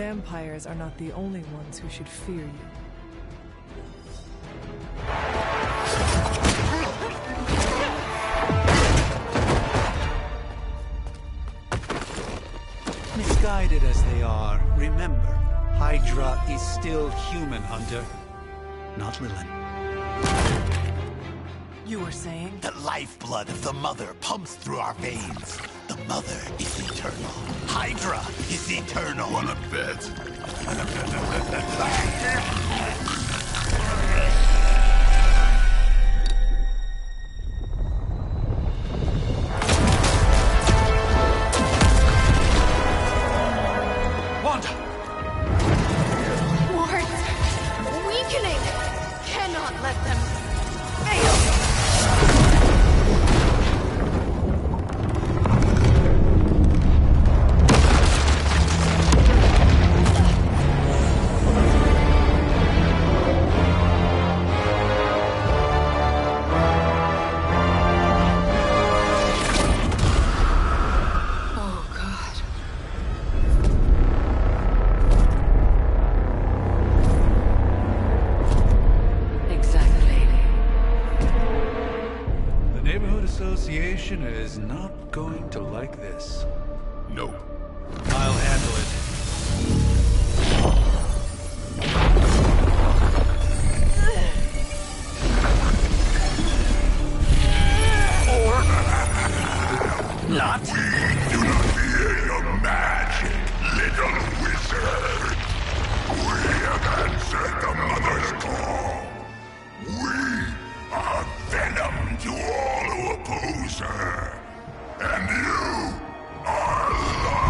vampires are not the only ones who should fear you. Misguided as they are, remember, Hydra is still human, Hunter. Not Lilin. You were saying? The lifeblood of the Mother pumps through our veins. The Mother is eternal. Hydra is eternal. Wanna bet? Wanda! Wards! Weakening! Cannot let them fail! Association is not going to like this. No. I'll handle it. Not? We do not fear your magic, little wizard. We have answered the Mother's call. We are venom to all who oppose her. And you are large.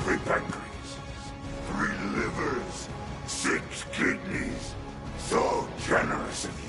Three pancreases, 3 livers, 6 kidneys. So generous of you.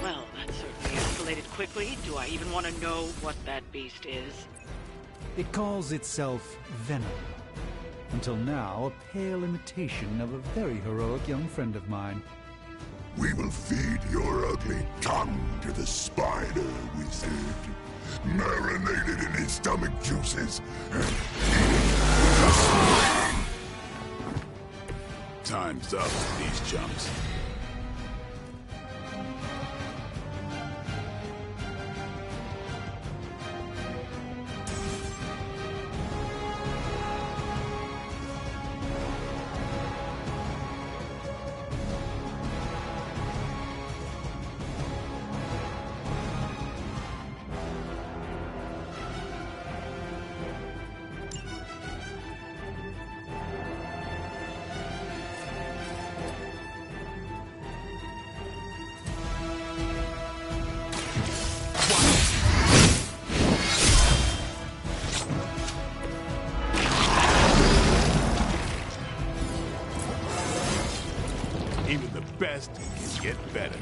Well, that certainly escalated quickly. Do I even want to know what that beast is? It calls itself Venom. Until now, a pale imitation of a very heroic young friend of mine. We will feed your ugly tongue to the spider wizard. Marinated in his stomach juices. Time's up for these chumps. best can get better.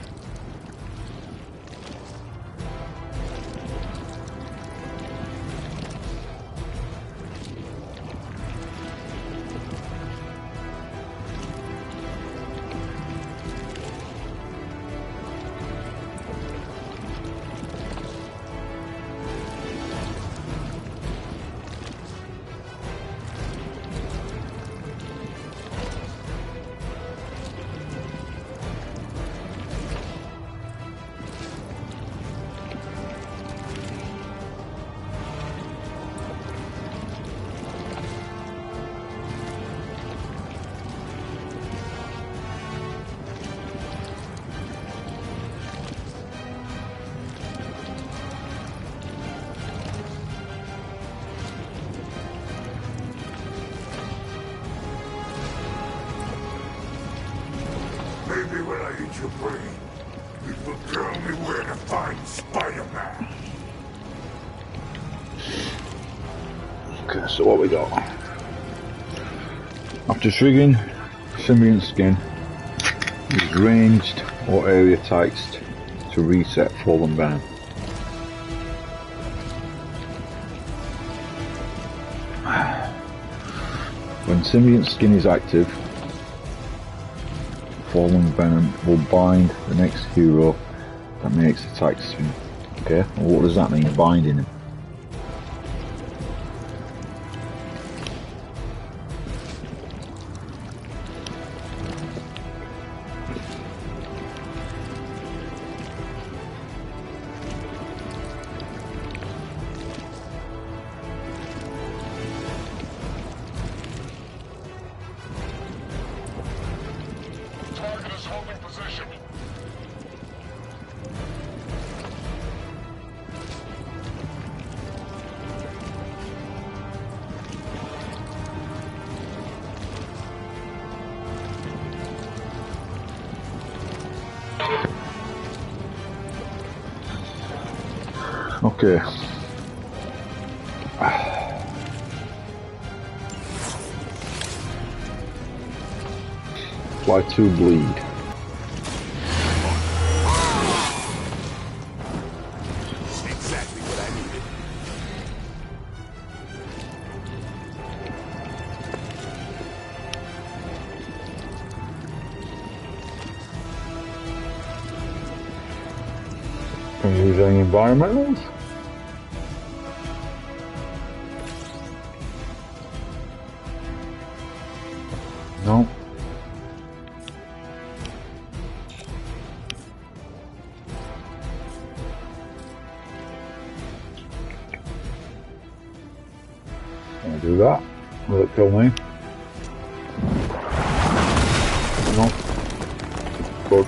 Maybe when I eat your brain, it will tell me where to find Spider-Man. Okay, so what we got? After triggering symbiont skin, use ranged or area text to reset fallen venom. When symbiont skin is active, fallen venom will bind the next hero that makes the attack spin. Okay, well, what does that mean, binding him? Target is holding position. Okay. Apply 2 bleed. Exactly what I needed. Can you use any environmentals? No. Can I do that? Will it kill me? No. Good.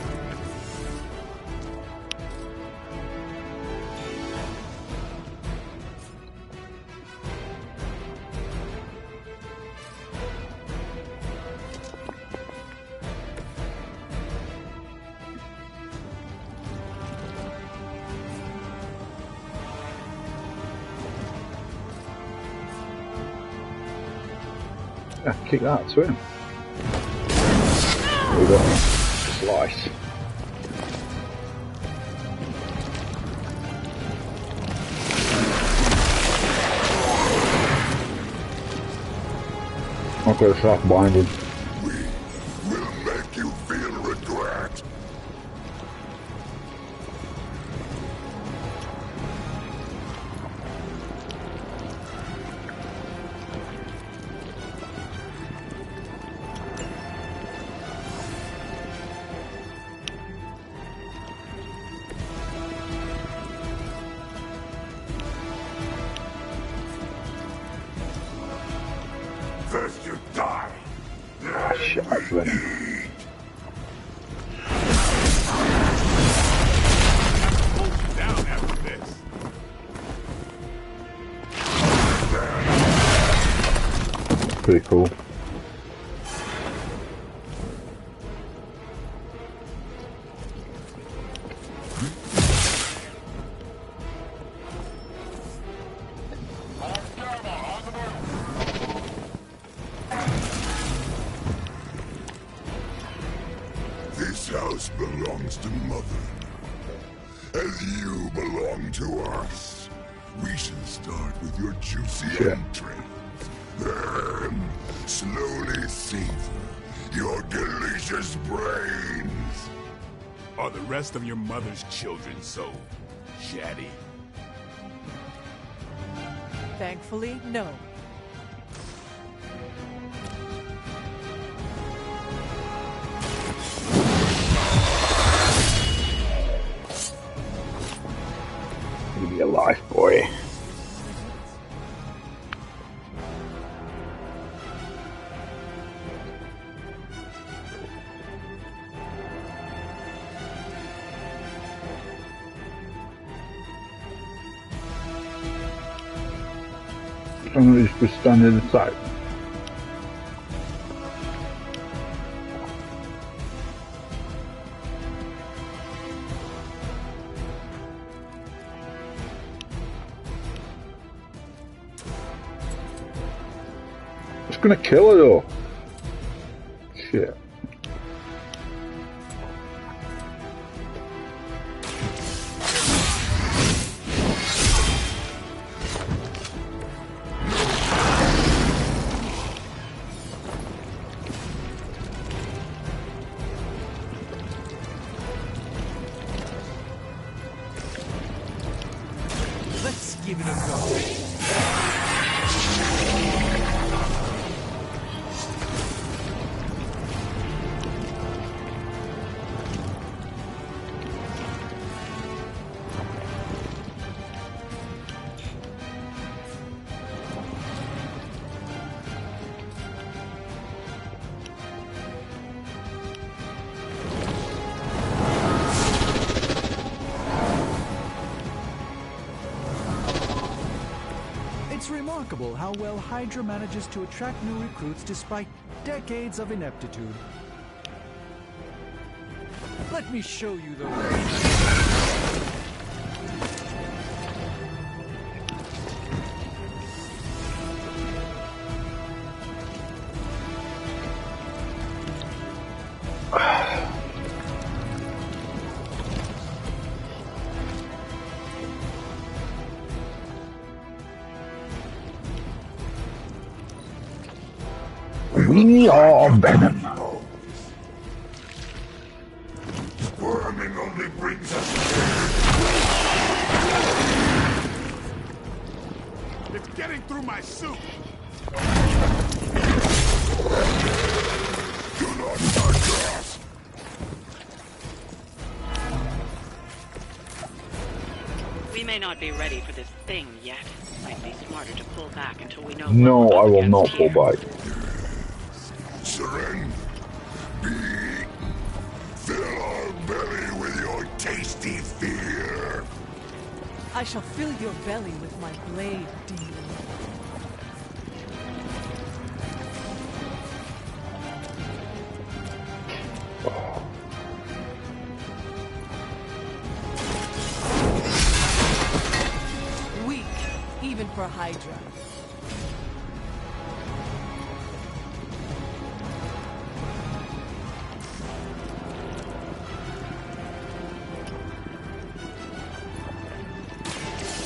Yeah, kick that to him. There we go. Slice. Okay, start binding. We will make you feel regret. First you die. Ah, shit, that's venom. Hold you down after this. Pretty cool. This house house belongs to Mother. As you belong to us, we shall start with your juicy entrails. Then, slowly savor your delicious brains. Are the rest of your mother's children so chatty? Thankfully, no. Give me a life, boy. I'm gonna just stand in the side. It's gonna kill her though. Shit. Let's give it a go. It's remarkable how well Hydra manages to attract new recruits despite decades of ineptitude. Let me show you the way. We are Venom. Squirming only brings us It's getting through my suit. Do not touch us. We may not be ready for this thing yet. Might be smarter to pull back until we know. No, what we're I up will not against pull here. back. Surrender. Be eaten. Fill our belly with your tasty fear. I shall fill your belly with my blade, demon. Weak, even for Hydra.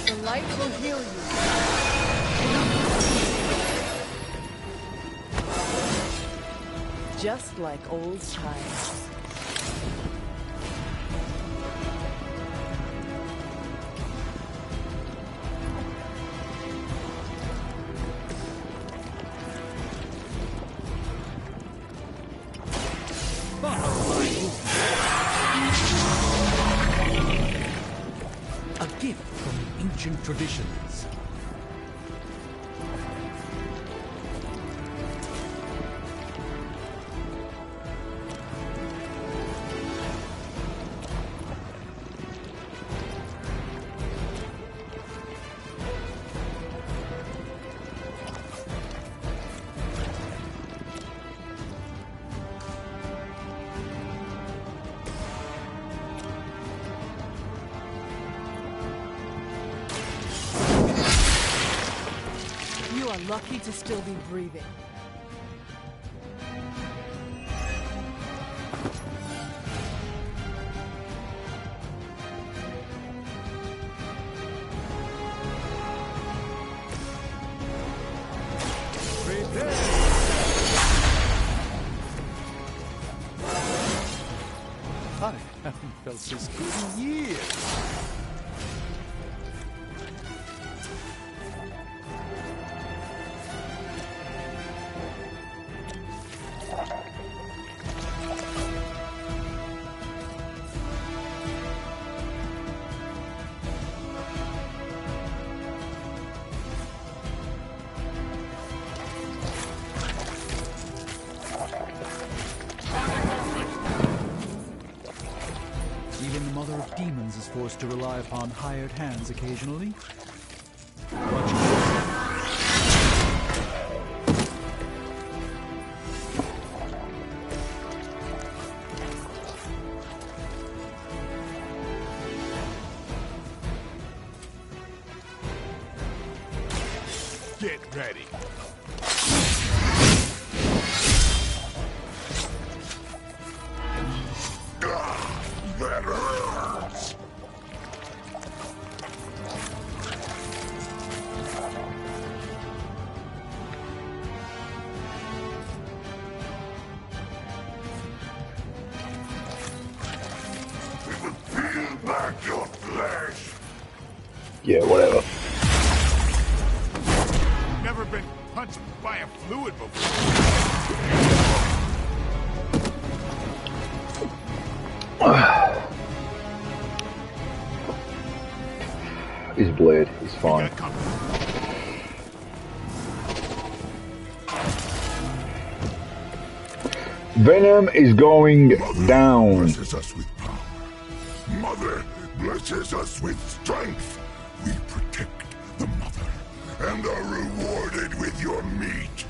The light will heal you. Just like old times. A gift from ancient traditions. You are lucky to still be breathing. I haven't felt this good in years. Even the mother of demons is forced to rely upon hired hands occasionally. Watch out. Get ready. That hurts! It will peel back your flesh! Yeah, whatever. Never been punched by a fluid before. His blade is fine. Got company. Venom is going Mother down. blesses us with power. Mother blesses us with strength. We protect the mother and are rewarded with your meat.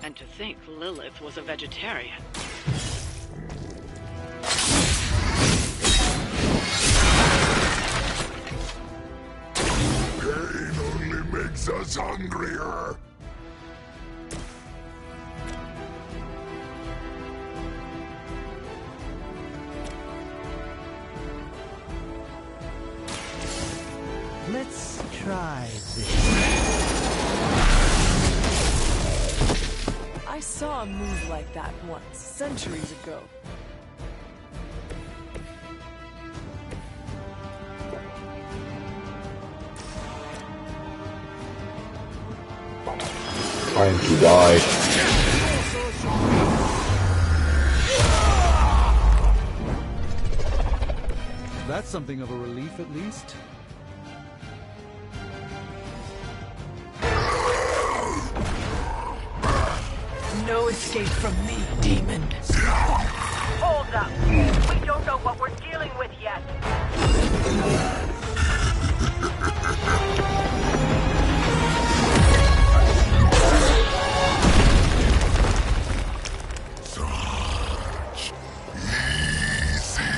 And to think Lilith was a vegetarian. Pain only makes us hungrier. Let's try this. I saw a move like that once, centuries ago. Time to die. That's something of a relief, at least. No escape from me, demon. Hold up. We don't know what we're dealing with yet. Such easy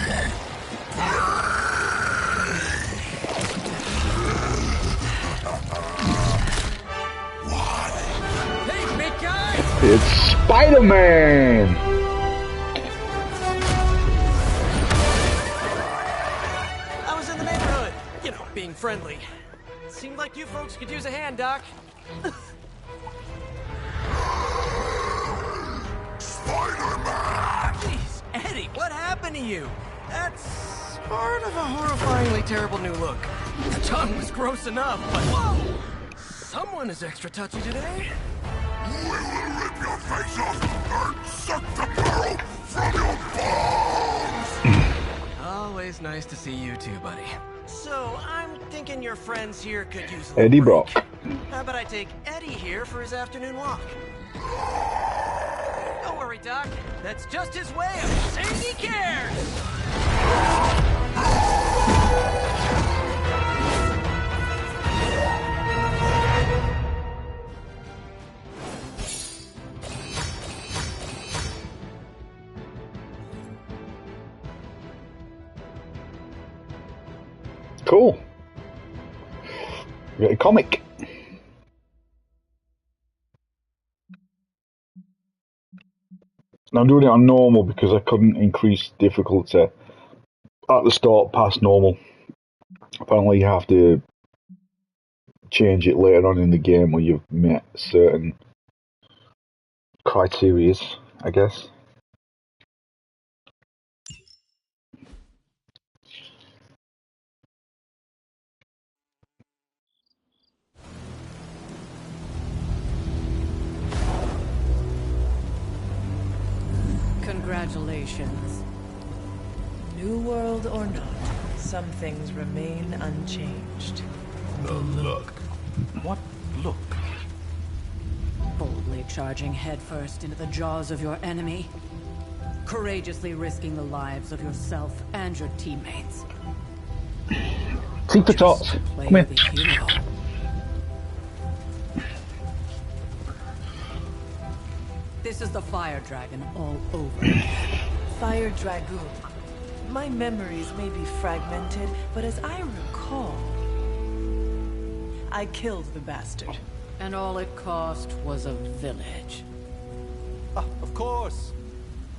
Hey, big guy! It's Spider-Man! I was in the neighborhood. You know, being friendly. Seemed like you folks could use a hand, Doc. Spider-Man! Jeez, Eddie, what happened to you? That's sort of a horrifyingly terrible new look. The tongue was gross enough, but whoa! Someone is extra touchy today. We will rip your face off and suck the marrow from your bones! Always nice to see you too, buddy. So, I'm thinking your friends here could use a Eddie little break. Brock. How about I take Eddie here for his afternoon walk? Don't worry, Doc. That's just his way of saying he cares! Cool. We got a comic. Now I'm doing it on normal because I couldn't increase difficulty at the start past normal. Apparently you have to change it later on in the game when you've met certain criteria, I guess. Congratulations. New world or not, some things remain unchanged. The look. What look? Boldly charging headfirst into the jaws of your enemy. Courageously risking the lives of yourself and your teammates. Keep the tots. Play Come here. the hero. This is the Fire Dragon all over. Fire Dragoon. My memories may be fragmented, but as I recall, I killed the bastard. And all it cost was a village. Of course.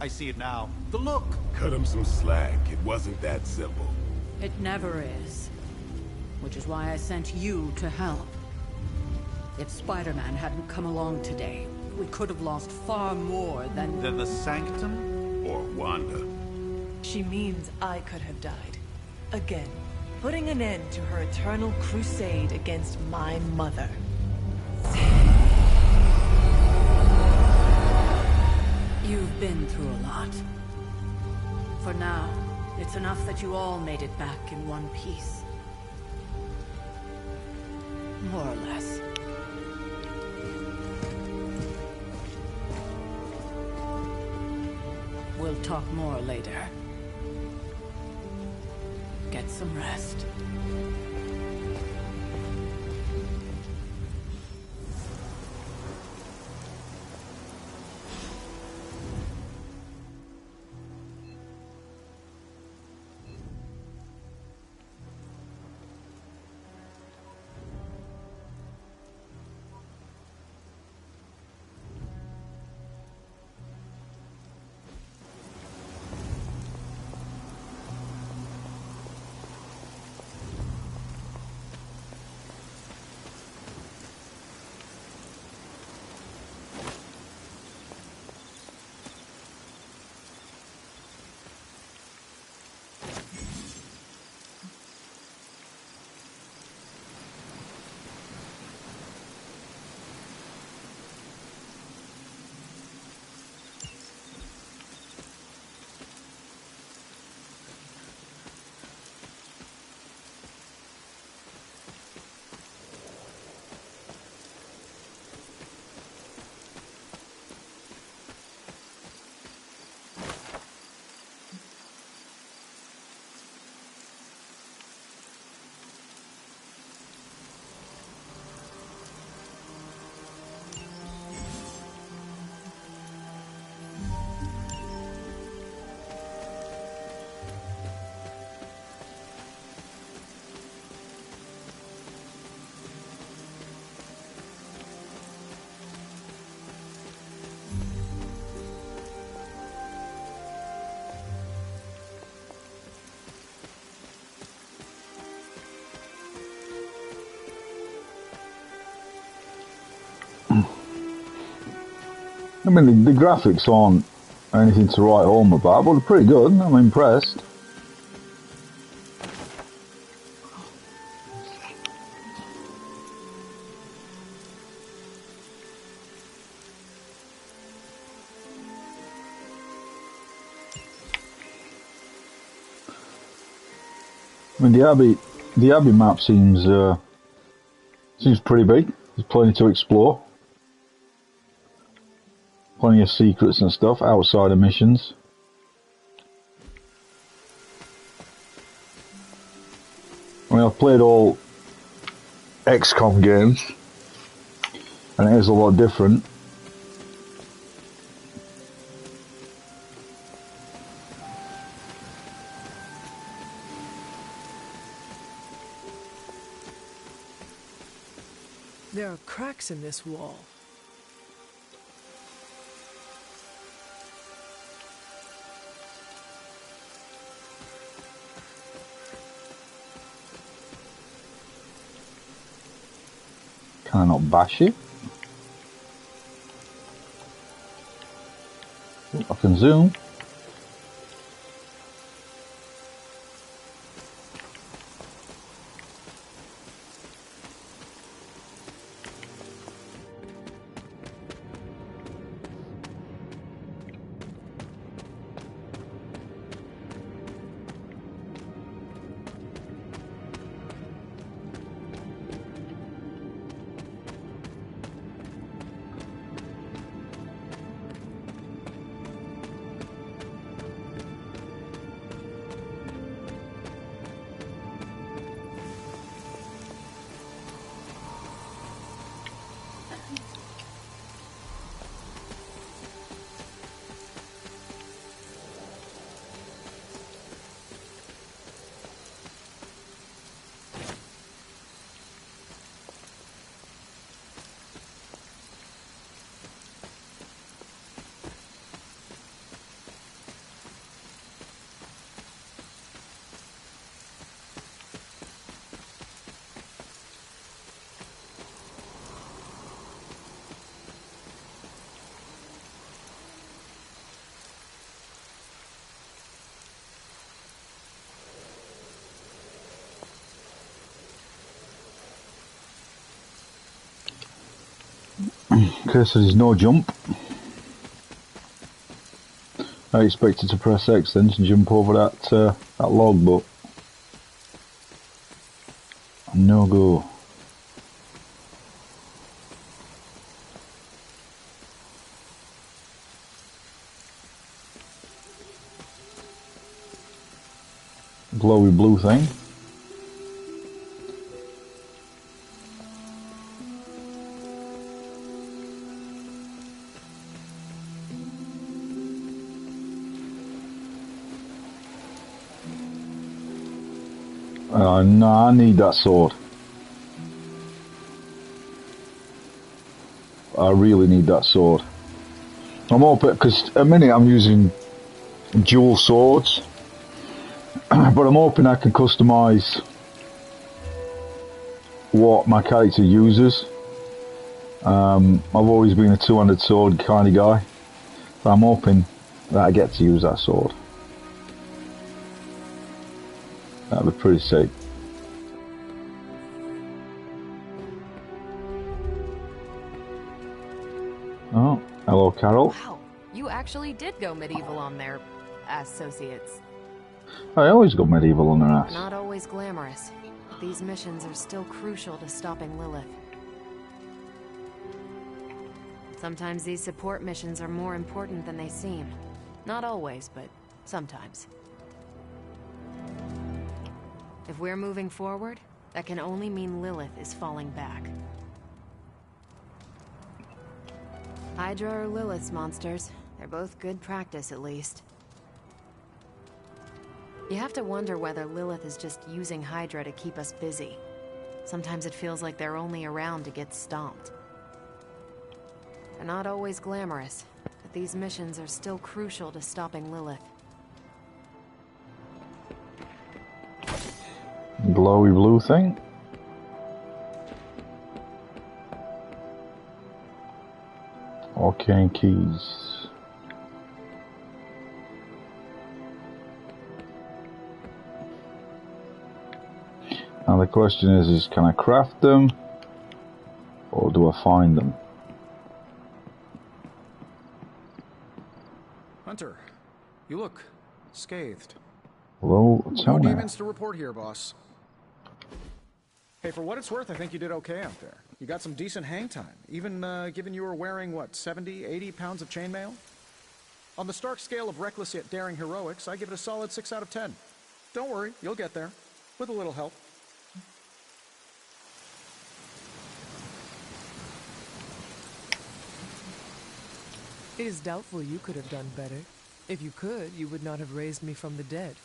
I see it now. The look. Cut him some slack. It wasn't that simple. It never is. Which is why I sent you to help. If Spider-Man hadn't come along today, we could have lost far more than... Then the Sanctum? Or Wanda. She means I could have died. Again, putting an end to her eternal crusade against my mother. You've been through a lot. For now, it's enough that you all made it back in one piece. More or less. We'll talk more later. Get some rest. I mean, the graphics aren't anything to write home about, but they're pretty good. I'm impressed. I mean, the Abbey map seems pretty big. There's plenty to explore. Plenty of secrets and stuff outside of missions. I mean, I've played all XCOM games, and it is a lot different. There are cracks in this wall. Can I not bash it? I can zoom. Okay, so there's no jump. I expected to press X then to jump over that log, but no go. Glowy blue thing. No, I need that sword. I really need that sword. I'm hoping, because at the minute I'm using dual swords, but I'm hoping I can customise what my character uses. I've always been a two-handed sword kind of guy, but I'm hoping that I get to use that sword. That'd be pretty sick. Oh, hello, Carol. Wow, you actually did go medieval on their associates. I always go medieval on their ass. Not always glamorous. These missions are still crucial to stopping Lilith. Sometimes these support missions are more important than they seem. Not always, but sometimes. If we're moving forward, that can only mean Lilith is falling back. Hydra or Lilith's monsters. They're both good practice, at least. You have to wonder whether Lilith is just using Hydra to keep us busy. Sometimes it feels like they're only around to get stomped. They're not always glamorous, but these missions are still crucial to stopping Lilith. Glowy blue thing. Arcane keys. Now the question is can I craft them or do I find them? Hunter, you look scathed. Hello, tell No me. demons to report here, boss. Hey, for what it's worth, I think you did okay out there. You got some decent hang time, even given you were wearing, what, 70, 80 pounds of chainmail? On the Stark scale of reckless yet daring heroics, I give it a solid 6 out of 10. Don't worry, you'll get there, with a little help. It is doubtful you could have done better. If you could, you would not have raised me from the dead.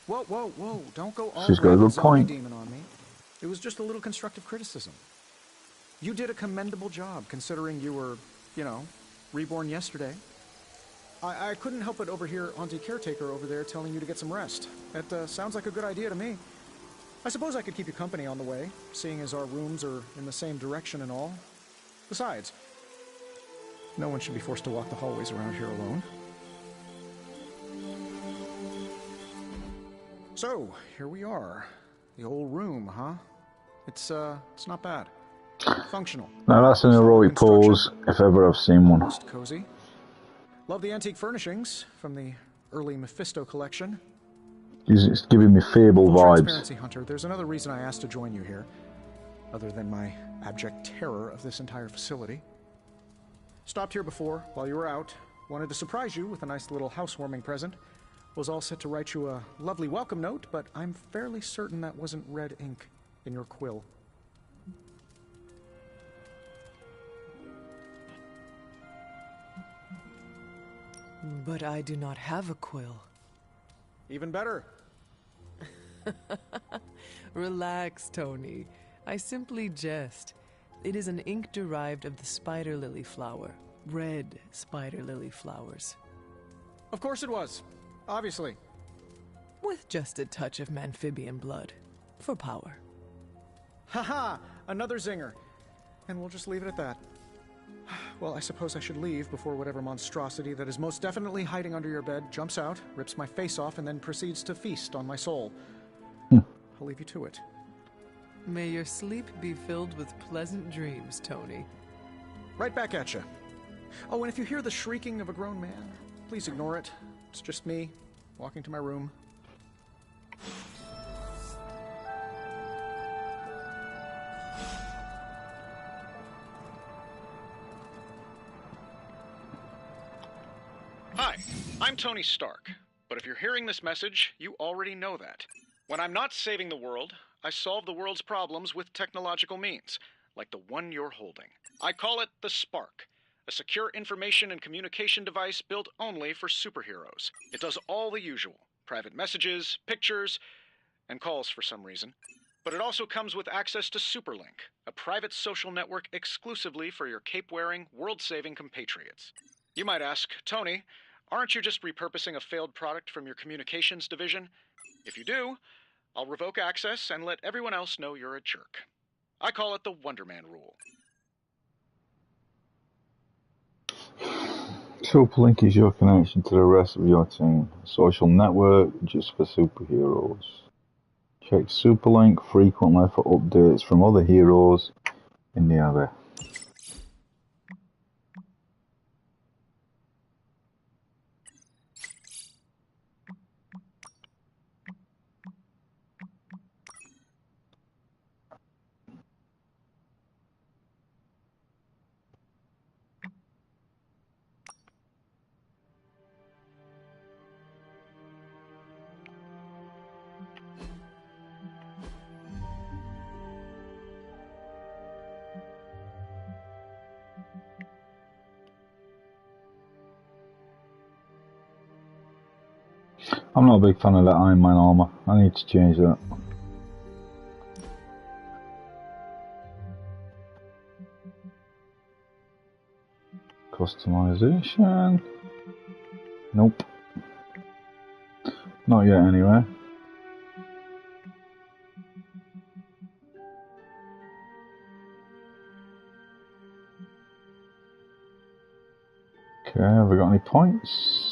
Whoa, whoa, whoa, don't go all She's got a rabid good zombie point. demon on me. It was just a little constructive criticism. You did a commendable job, considering you were, you know, reborn yesterday. I couldn't help but overhear Auntie Caretaker over there telling you to get some rest. That sounds like a good idea to me. I suppose I could keep you company on the way, seeing as our rooms are in the same direction and all. Besides, No one should be forced to walk the hallways around here alone. So, here we are. The old room, huh? It's not bad. Functional. Now that's an heroic pose, if ever I've seen one. Most cozy. Love the antique furnishings from the early Mephisto collection. It's giving me Fable vibes. Transparency, Hunter. There's another reason I asked to join you here, other than my abject terror of this entire facility. Stopped here before, while you were out. Wanted to surprise you with a nice little housewarming present. Was all set to write you a lovely welcome note, but I'm fairly certain that wasn't red ink in your quill. But I do not have a quill. Even better. Relax, Tony. I simply jest. It is an ink derived of the spider lily flower. Red spider lily flowers. Of course it was. Obviously. With just a touch of amphibian blood. For power. Haha! Another zinger. And we'll just leave it at that. Well, I suppose I should leave before whatever monstrosity that is most definitely hiding under your bed jumps out, rips my face off, and then proceeds to feast on my soul. I'll leave you to it. May your sleep be filled with pleasant dreams, Tony. Right back at you. Oh, and if you hear the shrieking of a grown man, please ignore it. It's just me, walking to my room. Hi, I'm Tony Stark, but if you're hearing this message, you already know that. When I'm not saving the world, I solve the world's problems with technological means, like the one you're holding. I call it the Spark, a secure information and communication device built only for superheroes. It does all the usual, private messages, pictures, and calls for some reason. But it also comes with access to Superlink, a private social network exclusively for your cape-wearing, world-saving compatriots. You might ask, Tony, aren't you just repurposing a failed product from your communications division? If you do, I'll revoke access and let everyone else know you're a jerk. I call it the Wonder Man rule. Superlink is your connection to the rest of your team. A social network just for superheroes. Check Superlink frequently for updates from other heroes in the area. I'm not a big fan of that Iron Man armor. I need to change that. Customization. Nope. Not yet anyway. Okay, have we got any points?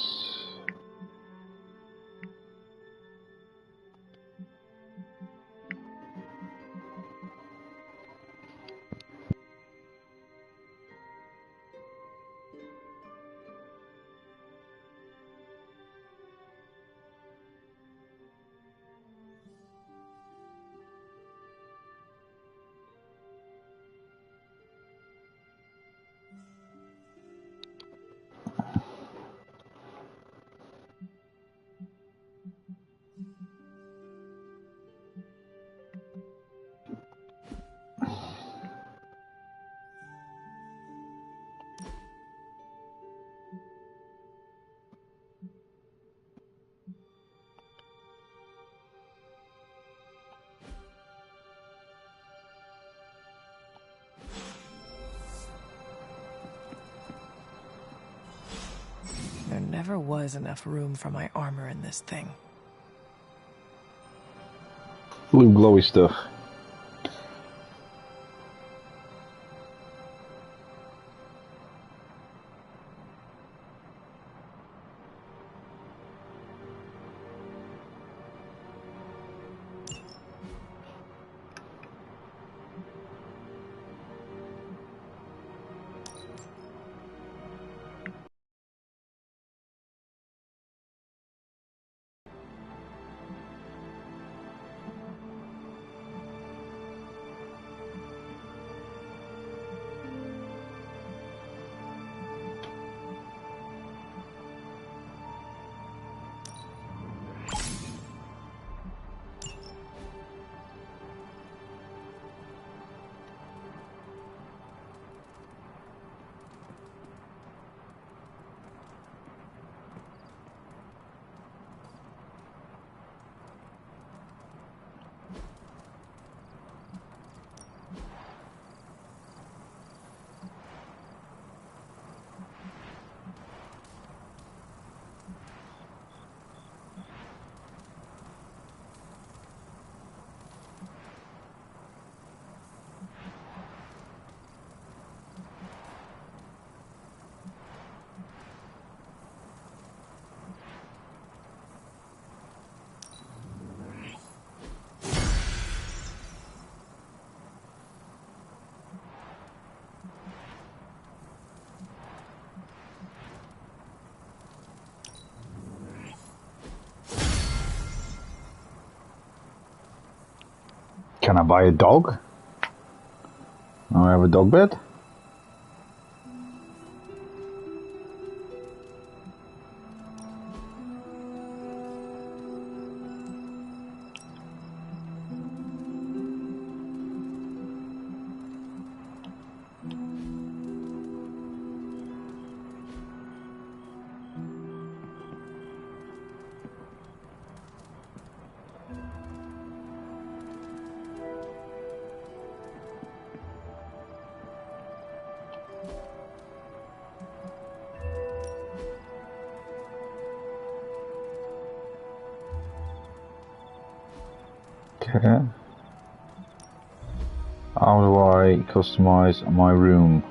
There never was enough room for my armor in this thing. Blue glowy stuff. Can I buy a dog? I have a dog bed. Okay. How do I customize my room?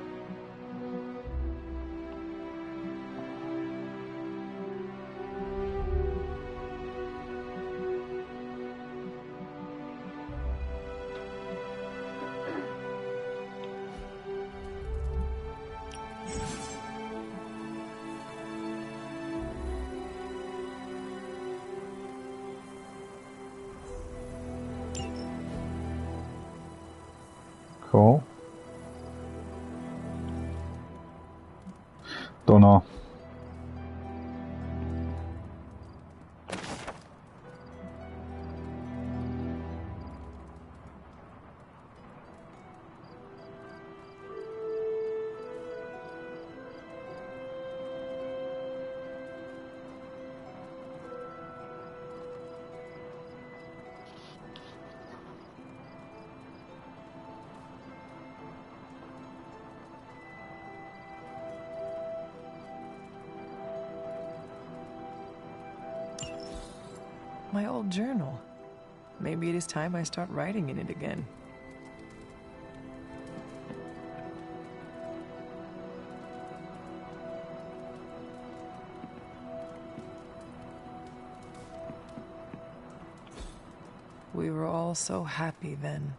Cool. Don't know. My old journal. Maybe it is time I start writing in it again. We were all so happy then.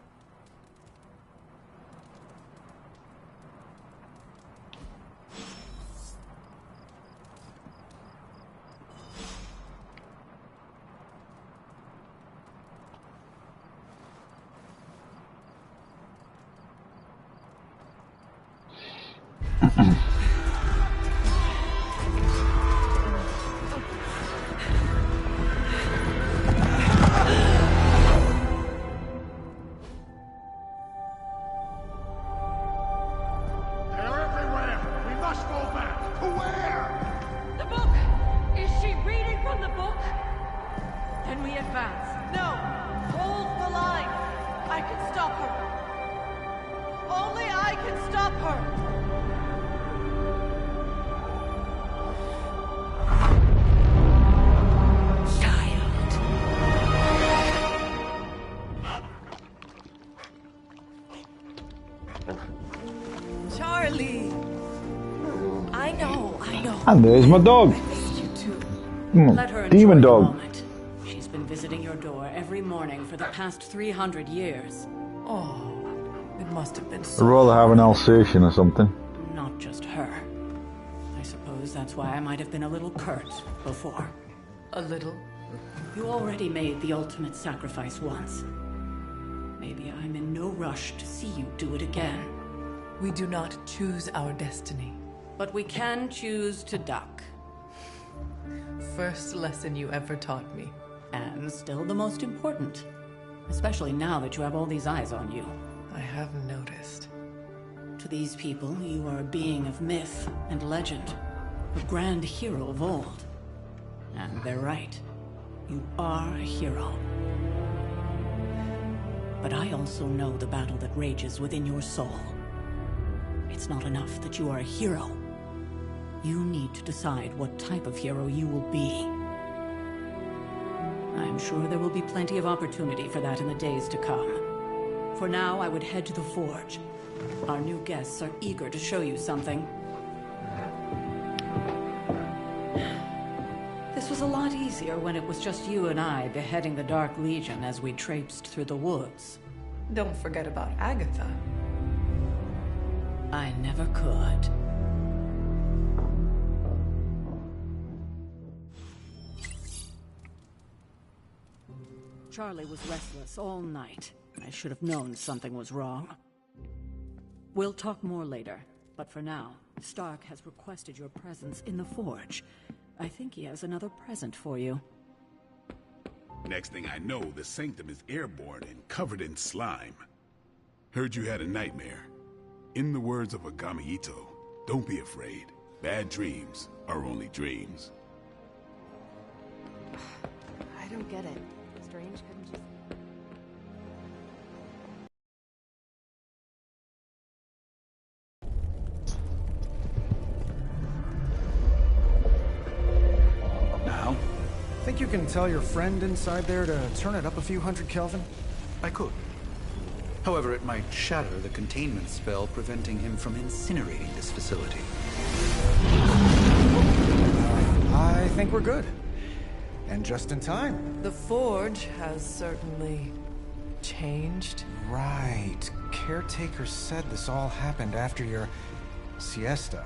And there's my dog. Let her enjoy Demon the dog. moment. She's been visiting your door every morning for the past 300 years. Oh, it must have been I'd so rather have an Alsatian or something. Not just her. I suppose that's why I might have been a little curt before. A little? You already made the ultimate sacrifice once. Maybe I'm in no rush to see you do it again. We do not choose our destiny. But we can choose to duck. First lesson you ever taught me. And still the most important. Especially now that you have all these eyes on you. I have noticed. To these people, you are a being of myth and legend. A grand hero of old. And they're right. You are a hero. But I also know the battle that rages within your soul. It's not enough that you are a hero. You need to decide what type of hero you will be. I'm sure there will be plenty of opportunity for that in the days to come. For now, I would head to the forge. Our new guests are eager to show you something. This was a lot easier when it was just you and I beheading the Dark Legion as we traipsed through the woods. Don't forget about Agatha. I never could. Charlie was restless all night. I should have known something was wrong. We'll talk more later, but for now, Stark has requested your presence in the Forge. I think he has another present for you. Next thing I know, the Sanctum is airborne and covered in slime. Heard you had a nightmare. In the words of Agami Ito, don't be afraid. Bad dreams are only dreams. I don't get it. Strange couldn't just... Now? Think you can tell your friend inside there to turn it up a few hundred Kelvin? I could. However, it might shatter the containment spell preventing him from incinerating this facility. I think we're good. And just in time. The Forge has certainly changed. Right. Caretaker said this all happened after your siesta.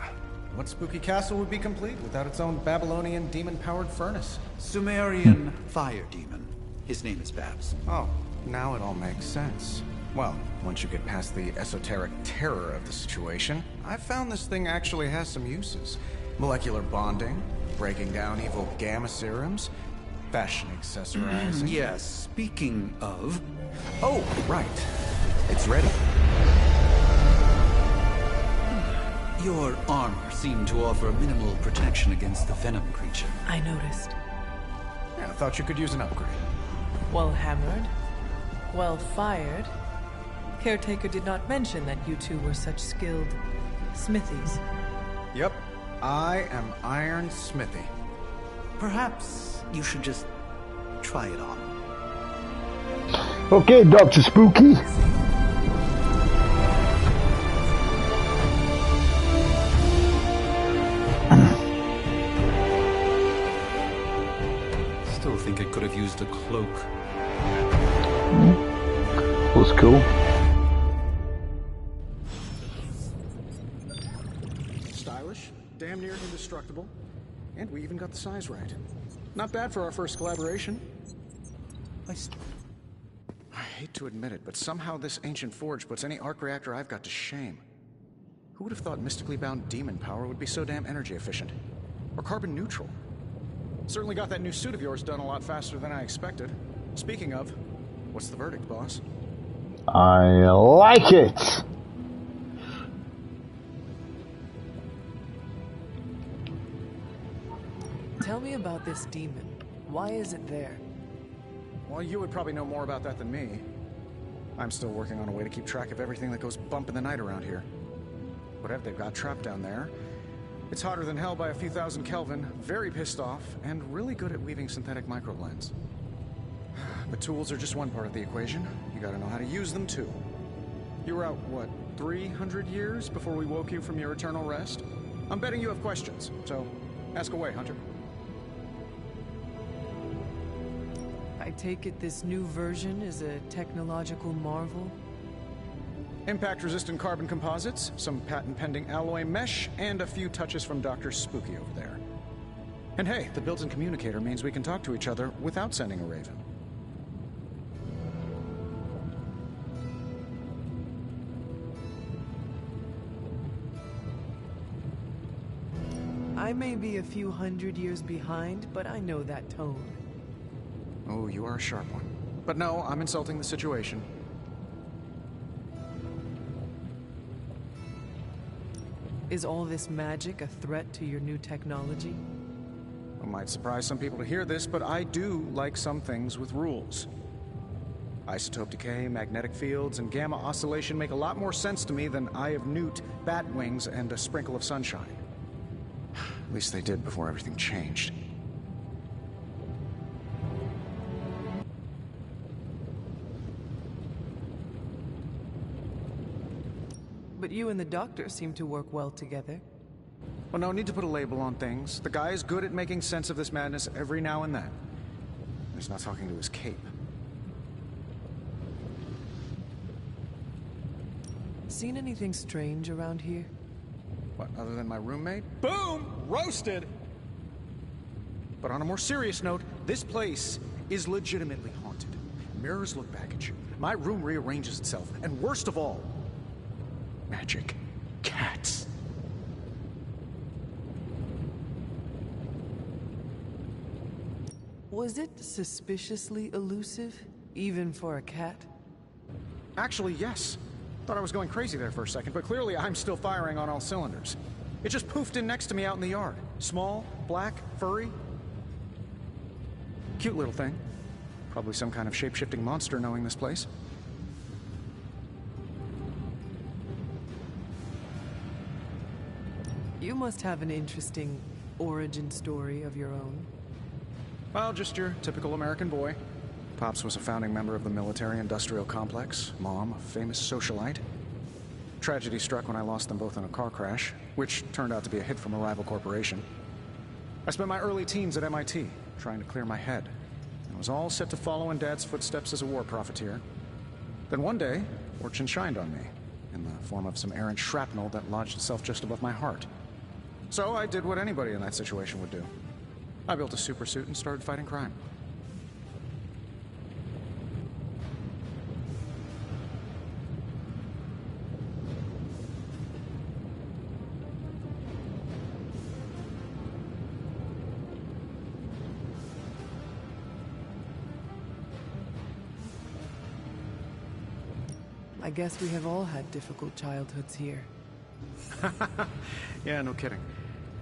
What spooky castle would be complete without its own Babylonian demon-powered furnace? Sumerian fire demon. His name is Babs. Oh, now it all makes sense. Well, once you get past the esoteric terror of the situation, I've found this thing actually has some uses. Molecular bonding, breaking down evil gamma serums, fashion accessorizing. Yes, speaking of... Oh, right. It's ready. Your armor seemed to offer minimal protection against the venom creature. I noticed. Yeah, I thought you could use an upgrade. Well hammered, well fired. Caretaker did not mention that you two were such skilled smithies. Yep, I am Iron Smithy. Perhaps you should just try it on. Okay, Dr. Spooky. Still think it could have used a cloak. Looks cool. Stylish, damn near indestructible, and we even got the size right. Not bad for our first collaboration. I hate to admit it, but somehow this ancient forge puts any arc reactor I've got to shame. Who would have thought mystically bound demon power would be so damn energy efficient? Or carbon neutral? Certainly got that new suit of yours done a lot faster than I expected. Speaking of, what's the verdict, boss? I like it! Tell me about this demon. Why is it there? Well, you would probably know more about that than me. I'm still working on a way to keep track of everything that goes bump in the night around here. Whatever they've got trapped down there, it's hotter than hell by a few thousand Kelvin, very pissed off, and really good at weaving synthetic microblends. But tools are just one part of the equation. You gotta know how to use them too. You were out, what, 300 years before we woke you from your eternal rest? I'm betting you have questions, so ask away, Hunter. I take it this new version is a technological marvel? Impact-resistant carbon composites, some patent-pending alloy mesh, and a few touches from Dr. Spooky over there. And hey, the built-in communicator means we can talk to each other without sending a raven. I may be a few hundred years behind, but I know that tone. Oh, you are a sharp one. But no, I'm insulting the situation. Is all this magic a threat to your new technology? It might surprise some people to hear this, but I do like some things with rules. Isotope decay, magnetic fields, and gamma oscillation make a lot more sense to me than Eye of Newt, bat wings, and a sprinkle of sunshine. At least they did before everything changed. But you and the doctor seem to work well together. Well, no need to put a label on things. The guy is good at making sense of this madness every now and then. He's not talking to his cape. Seen anything strange around here? What, other than my roommate? Boom! Roasted! But on a more serious note, this place is legitimately haunted. mirrors look back at you. My room rearranges itself. And worst of all, magic cats. Was it suspiciously elusive, even for a cat? Actually, yes. Thought I was going crazy there for a second, but clearly I'm still firing on all cylinders. It just poofed in next to me out in the yard. Small, black, furry. Cute little thing. Probably some kind of shape-shifting monster knowing this place. You must have an interesting origin story of your own. Well, just your typical American boy. Pops was a founding member of the military-industrial complex. Mom, a famous socialite. Tragedy struck when I lost them both in a car crash, which turned out to be a hit from a rival corporation. I spent my early teens at MIT, trying to clear my head. I was all set to follow in Dad's footsteps as a war profiteer. Then one day, fortune shined on me, in the form of some errant shrapnel that lodged itself just above my heart. So I did what anybody in that situation would do. I built a supersuit and started fighting crime. I guess we have all had difficult childhoods here. Yeah, no kidding.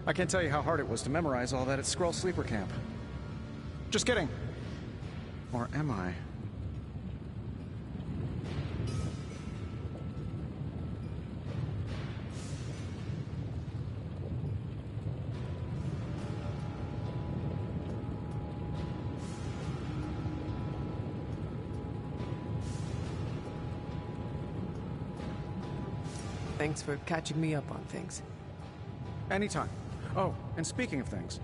I can't tell you how hard it was to memorize all that at Skrull Sleeper Camp. Just kidding. Or am I? Thanks for catching me up on things. Anytime. Oh, and speaking of things,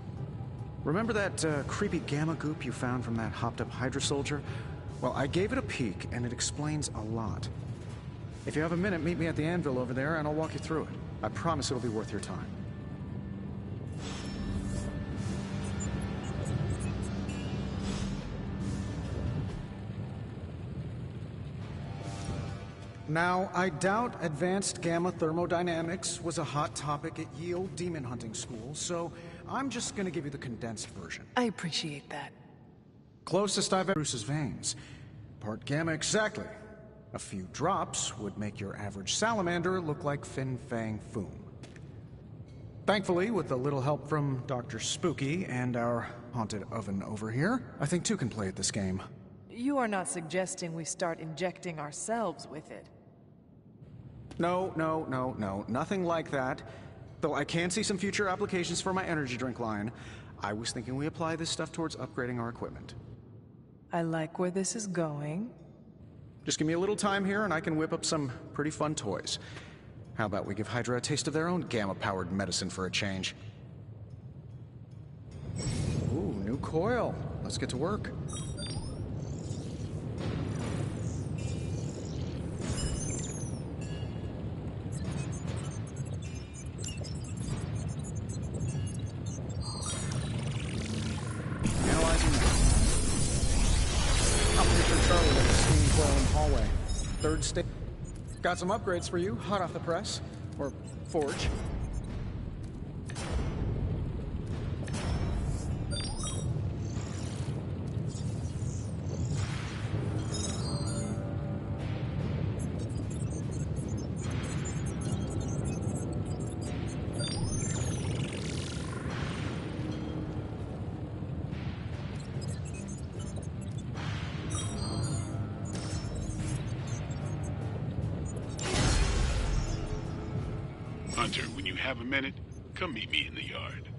remember that creepy gamma goop you found from that hopped-up Hydra soldier? Well, I gave it a peek, and it explains a lot. If you have a minute, meet me at the anvil over there, and I'll walk you through it. I promise it'll be worth your time. Now, I doubt advanced gamma thermodynamics was a hot topic at Yield Demon Hunting School, so I'm just gonna give you the condensed version. I appreciate that. Closest I've ever Bruce's veins. Part gamma exactly. A few drops would make your average salamander look like Fin Fang Foom. Thankfully, with a little help from Dr. Spooky and our haunted oven over here, I think two can play at this game. You are not suggesting we start injecting ourselves with it. No, nothing like that. Though I can see some future applications for my energy drink line. I was thinking we apply this stuff towards upgrading our equipment. I like where this is going. Just give me a little time here and I can whip up some pretty fun toys. How about we give Hydra a taste of their own gamma-powered medicine for a change? Ooh, new coil. Let's get to work. Third stage. Got some upgrades for you, hot off the press. Or forge. Hunter, when you have a minute, come meet me in the yard.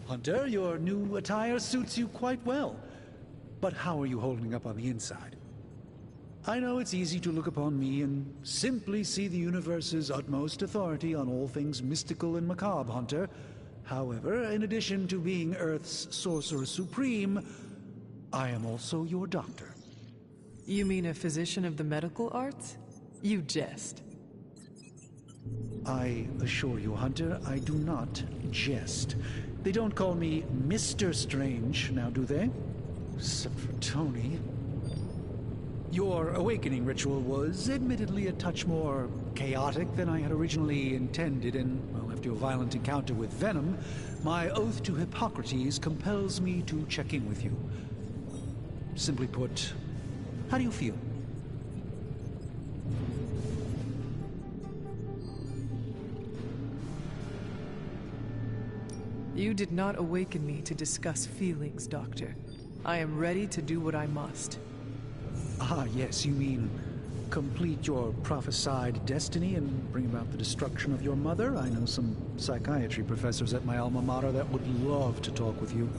Hunter, your new attire suits you quite well. But how are you holding up on the inside? I know it's easy to look upon me and simply see the universe's utmost authority on all things mystical and macabre, Hunter. However, in addition to being Earth's sorcerer supreme, I am also your doctor. You mean a physician of the medical arts? You jest. I assure you, Hunter, I do not jest. They don't call me Mr. Strange, now do they? Except for Tony. Your awakening ritual was admittedly a touch more chaotic than I had originally intended, and, well, after a violent encounter with Venom, my oath to Hippocrates compels me to check in with you. Simply put, how do you feel? You did not awaken me to discuss feelings, Doctor. I am ready to do what I must. Ah, yes, you mean complete your prophesied destiny and bring about the destruction of your mother? I know some psychiatry professors at my alma mater that would love to talk with you.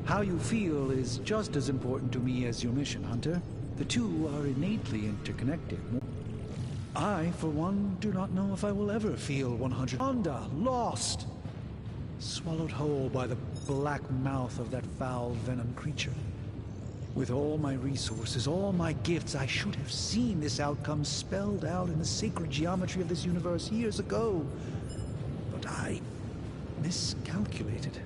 How you feel is just as important to me as your mission, Hunter. The two are innately interconnected. I, for one, do not know if I will ever feel 100. Wanda, lost! Swallowed whole by the black mouth of that foul venom creature. With all my resources, all my gifts, I should have seen this outcome spelled out in the sacred geometry of this universe years ago. But I miscalculated.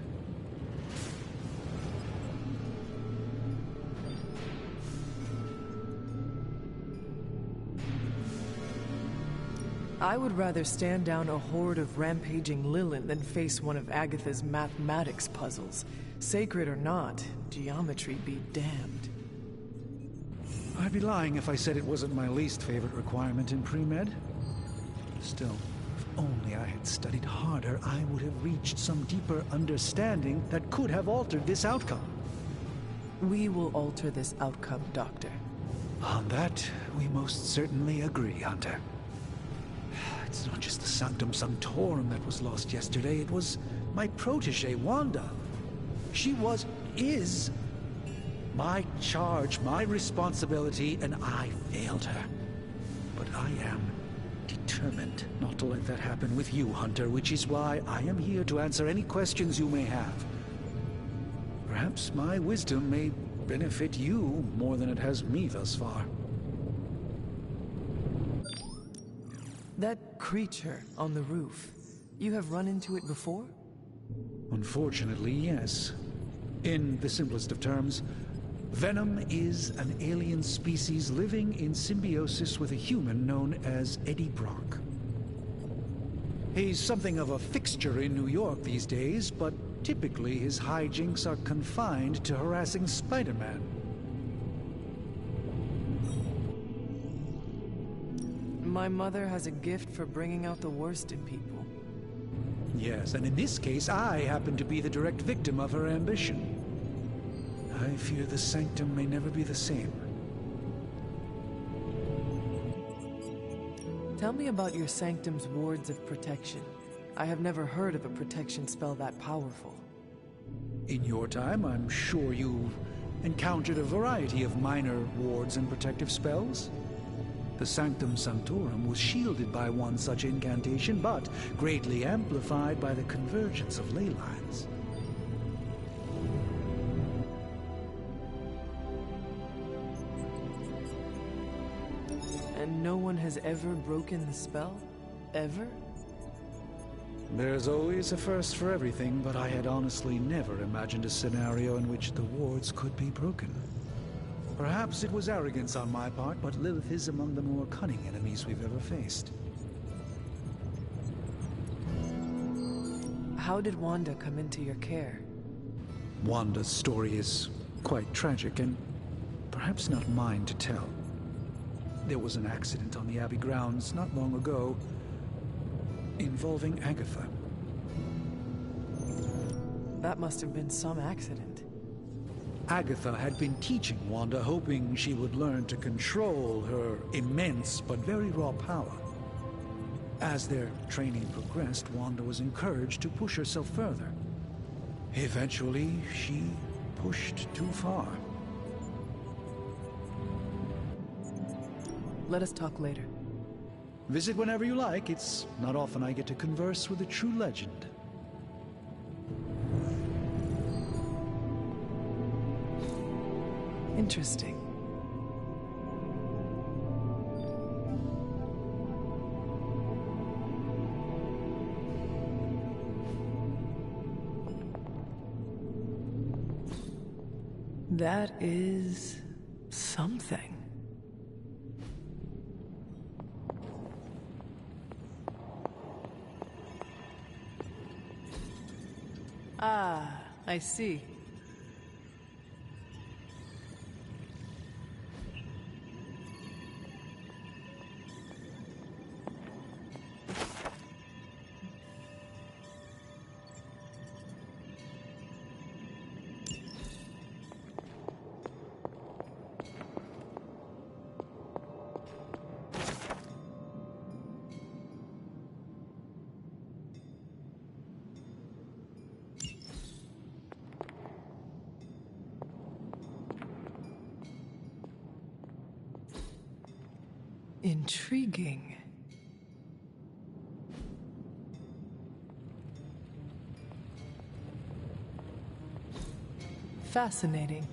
I would rather stand down a horde of rampaging Lilin than face one of Agatha's mathematics puzzles. Sacred or not, geometry be damned. I'd be lying if I said it wasn't my least favorite requirement in pre-med. Still, if only I had studied harder, I would have reached some deeper understanding that could have altered this outcome. We will alter this outcome, Doctor. On that, we most certainly agree, Hunter. It's not just the Sanctum Sanctorum that was lost yesterday, it was my protege, Wanda. She is my charge, my responsibility, and I failed her. But I am determined not to let that happen with you, Hunter, which is why I am here to answer any questions you may have. Perhaps my wisdom may benefit you more than it has me thus far. That creature on the roof, you have run into it before? Unfortunately, yes. In the simplest of terms, Venom is an alien species living in symbiosis with a human known as Eddie Brock. He's something of a fixture in New York these days, but typically his hijinks are confined to harassing Spider-Man. My mother has a gift for bringing out the worst in people. Yes, and in this case, I happen to be the direct victim of her ambition. I fear the Sanctum may never be the same. Tell me about your Sanctum's wards of protection. I have never heard of a protection spell that powerful. In your time, I'm sure you've encountered a variety of minor wards and protective spells. The Sanctum Sanctorum was shielded by one such incantation, but greatly amplified by the convergence of ley lines. And no one has ever broken the spell? Ever? There's always a first for everything, but I had honestly never imagined a scenario in which the wards could be broken. Perhaps it was arrogance on my part, but Lilith is among the more cunning enemies we've ever faced. How did Wanda come into your care? Wanda's story is quite tragic and perhaps not mine to tell. There was an accident on the Abbey grounds not long ago involving Agatha. That must have been some accident. Agatha had been teaching Wanda, hoping she would learn to control her immense but very raw power. As their training progressed, Wanda was encouraged to push herself further. Eventually, she pushed too far. Let us talk later. Visit whenever you like. It's not often I get to converse with a true legend. Interesting. That is something. Ah, I see. Intriguing. Fascinating.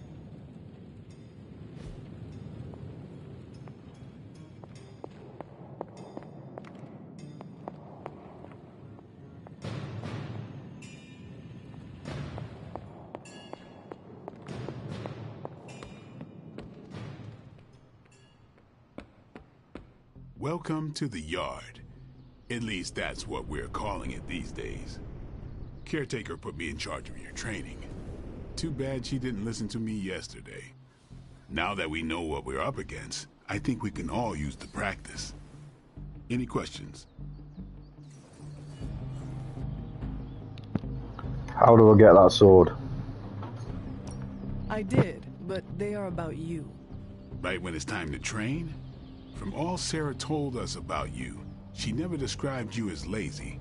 Welcome to the yard. At least that's what we're calling it these days. Caretaker put me in charge of your training. Too bad she didn't listen to me yesterday. Now that we know what we're up against, I think we can all use the practice. Any questions? How do I get that sword? I did, but they are about you. Right when it's time to train? From all Sarah told us about you, she never described you as lazy.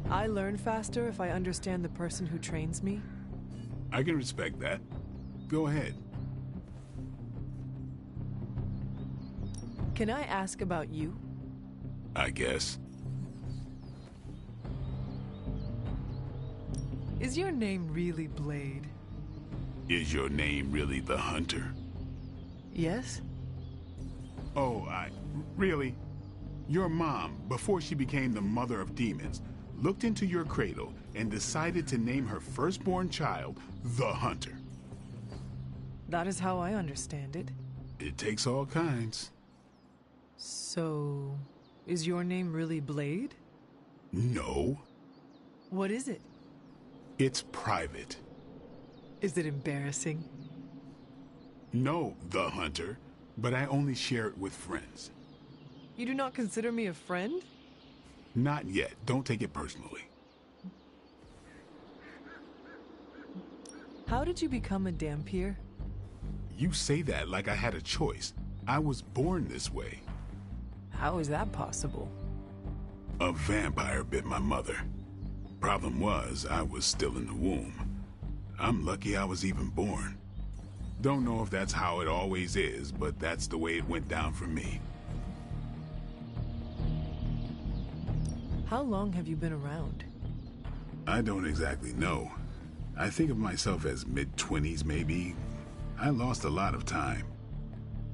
I learn faster if I understand the person who trains me. I can respect that. Go ahead. Can I ask about you? I guess. Is your name really Blade? Is your name really the Hunter? Yes? Oh, really? Your mom, before she became the mother of demons, looked into your cradle and decided to name her firstborn child the Hunter. That is how I understand it. It takes all kinds. So, is your name really Blade? No. What is it? It's private. Is it embarrassing? No, the Hunter, but I only share it with friends. You do not consider me a friend? Not yet. Don't take it personally. How did you become a Dampier? You say that like I had a choice. I was born this way. How is that possible? A vampire bit my mother. Problem was, I was still in the womb. I'm lucky I was even born. Don't know if that's how it always is, but that's the way it went down for me. How long have you been around? I don't exactly know. I think of myself as mid-20s, maybe. I lost a lot of time.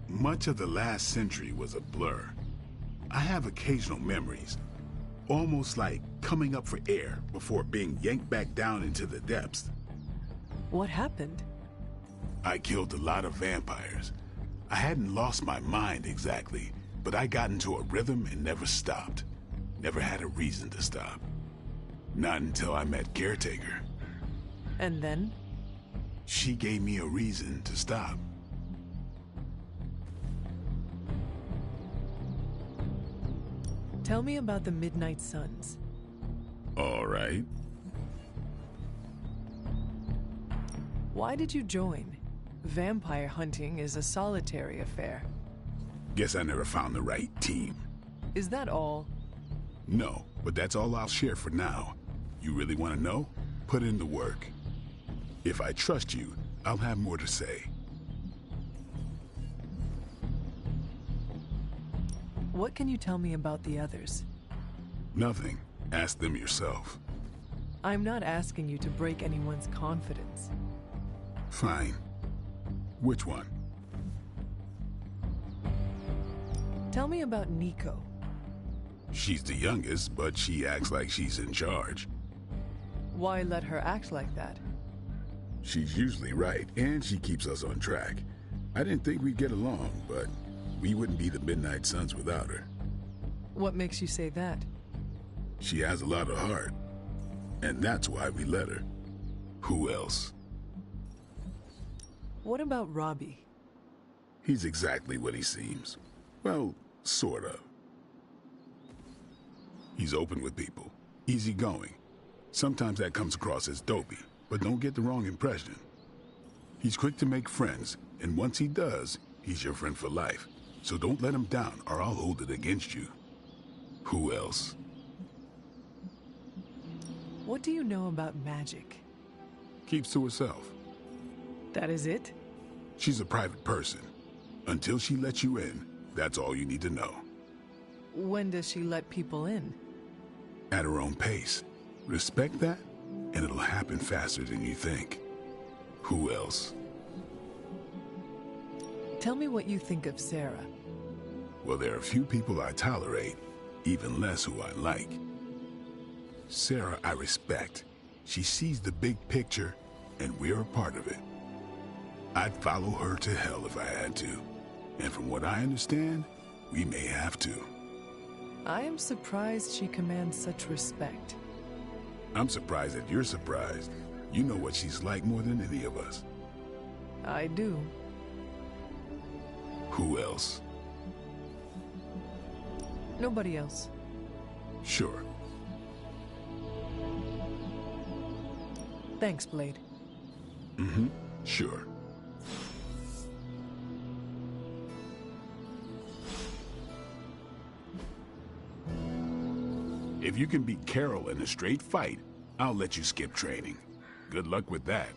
Much of the last century was a blur. I have occasional memories, almost like coming up for air before being yanked back down into the depths. What happened? I killed a lot of vampires. I hadn't lost my mind exactly, but I got into a rhythm and never stopped. Never had a reason to stop. Not until I met Caretaker. And then? She gave me a reason to stop. Tell me about the Midnight Suns. All right. Why did you join? Vampire hunting is a solitary affair. Guess I never found the right team. Is that all? No, but that's all I'll share for now. You really want to know? Put in the work. If I trust you, I'll have more to say. What can you tell me about the others? Nothing. Ask them yourself. I'm not asking you to break anyone's confidence. Fine. Which one? Tell me about Nico. She's the youngest, but she acts like she's in charge. Why let her act like that? She's usually right, and she keeps us on track. I didn't think we'd get along, but we wouldn't be the Midnight Suns without her. What makes you say that? She has a lot of heart, and that's why we let her. Who else? What about Robbie? He's exactly what he seems. Well, sort of. He's open with people, easygoing. Sometimes that comes across as dopey, but don't get the wrong impression. He's quick to make friends, and once he does, he's your friend for life. So don't let him down, or I'll hold it against you. Who else? What do you know about magic? Keeps to herself. That is it? She's a private person. Until she lets you in, that's all you need to know. When does she let people in? At her own pace. Respect that, and it'll happen faster than you think. Who else? Tell me what you think of Sarah. Well, there are few people I tolerate, even less who I like. Sarah, I respect. She sees the big picture, and we're a part of it. I'd follow her to hell if I had to. And from what I understand, we may have to. I am surprised she commands such respect. I'm surprised that you're surprised. You know what she's like more than any of us. I do. Who else? Nobody else. Sure. Thanks, Blade. Mm-hmm. Sure. If you can beat Carol in a straight fight, I'll let you skip training. Good luck with that.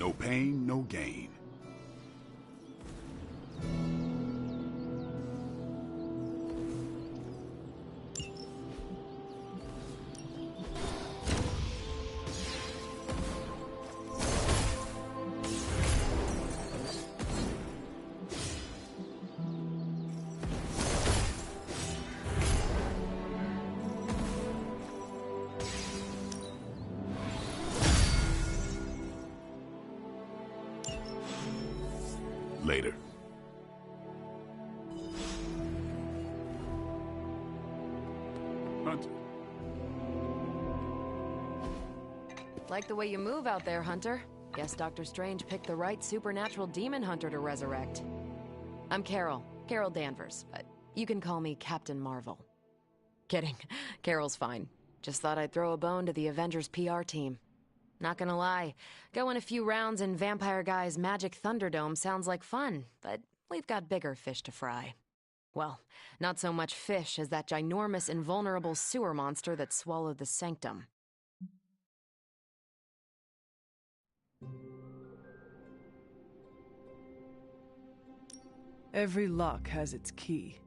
No pain, no gain. Later. Hunter. Like the way you move out there, Hunter. Guess Dr. Strange picked the right supernatural demon hunter to resurrect. I'm Carol Danvers, but you can call me Captain Marvel. Kidding, Carol's fine. Just thought I'd throw a bone to the Avengers PR team. Not gonna lie, going a few rounds in Vampire Guy's Magic Thunderdome sounds like fun, but we've got bigger fish to fry. Well, not so much fish as that ginormous invulnerable sewer monster that swallowed the Sanctum. Every lock has its key.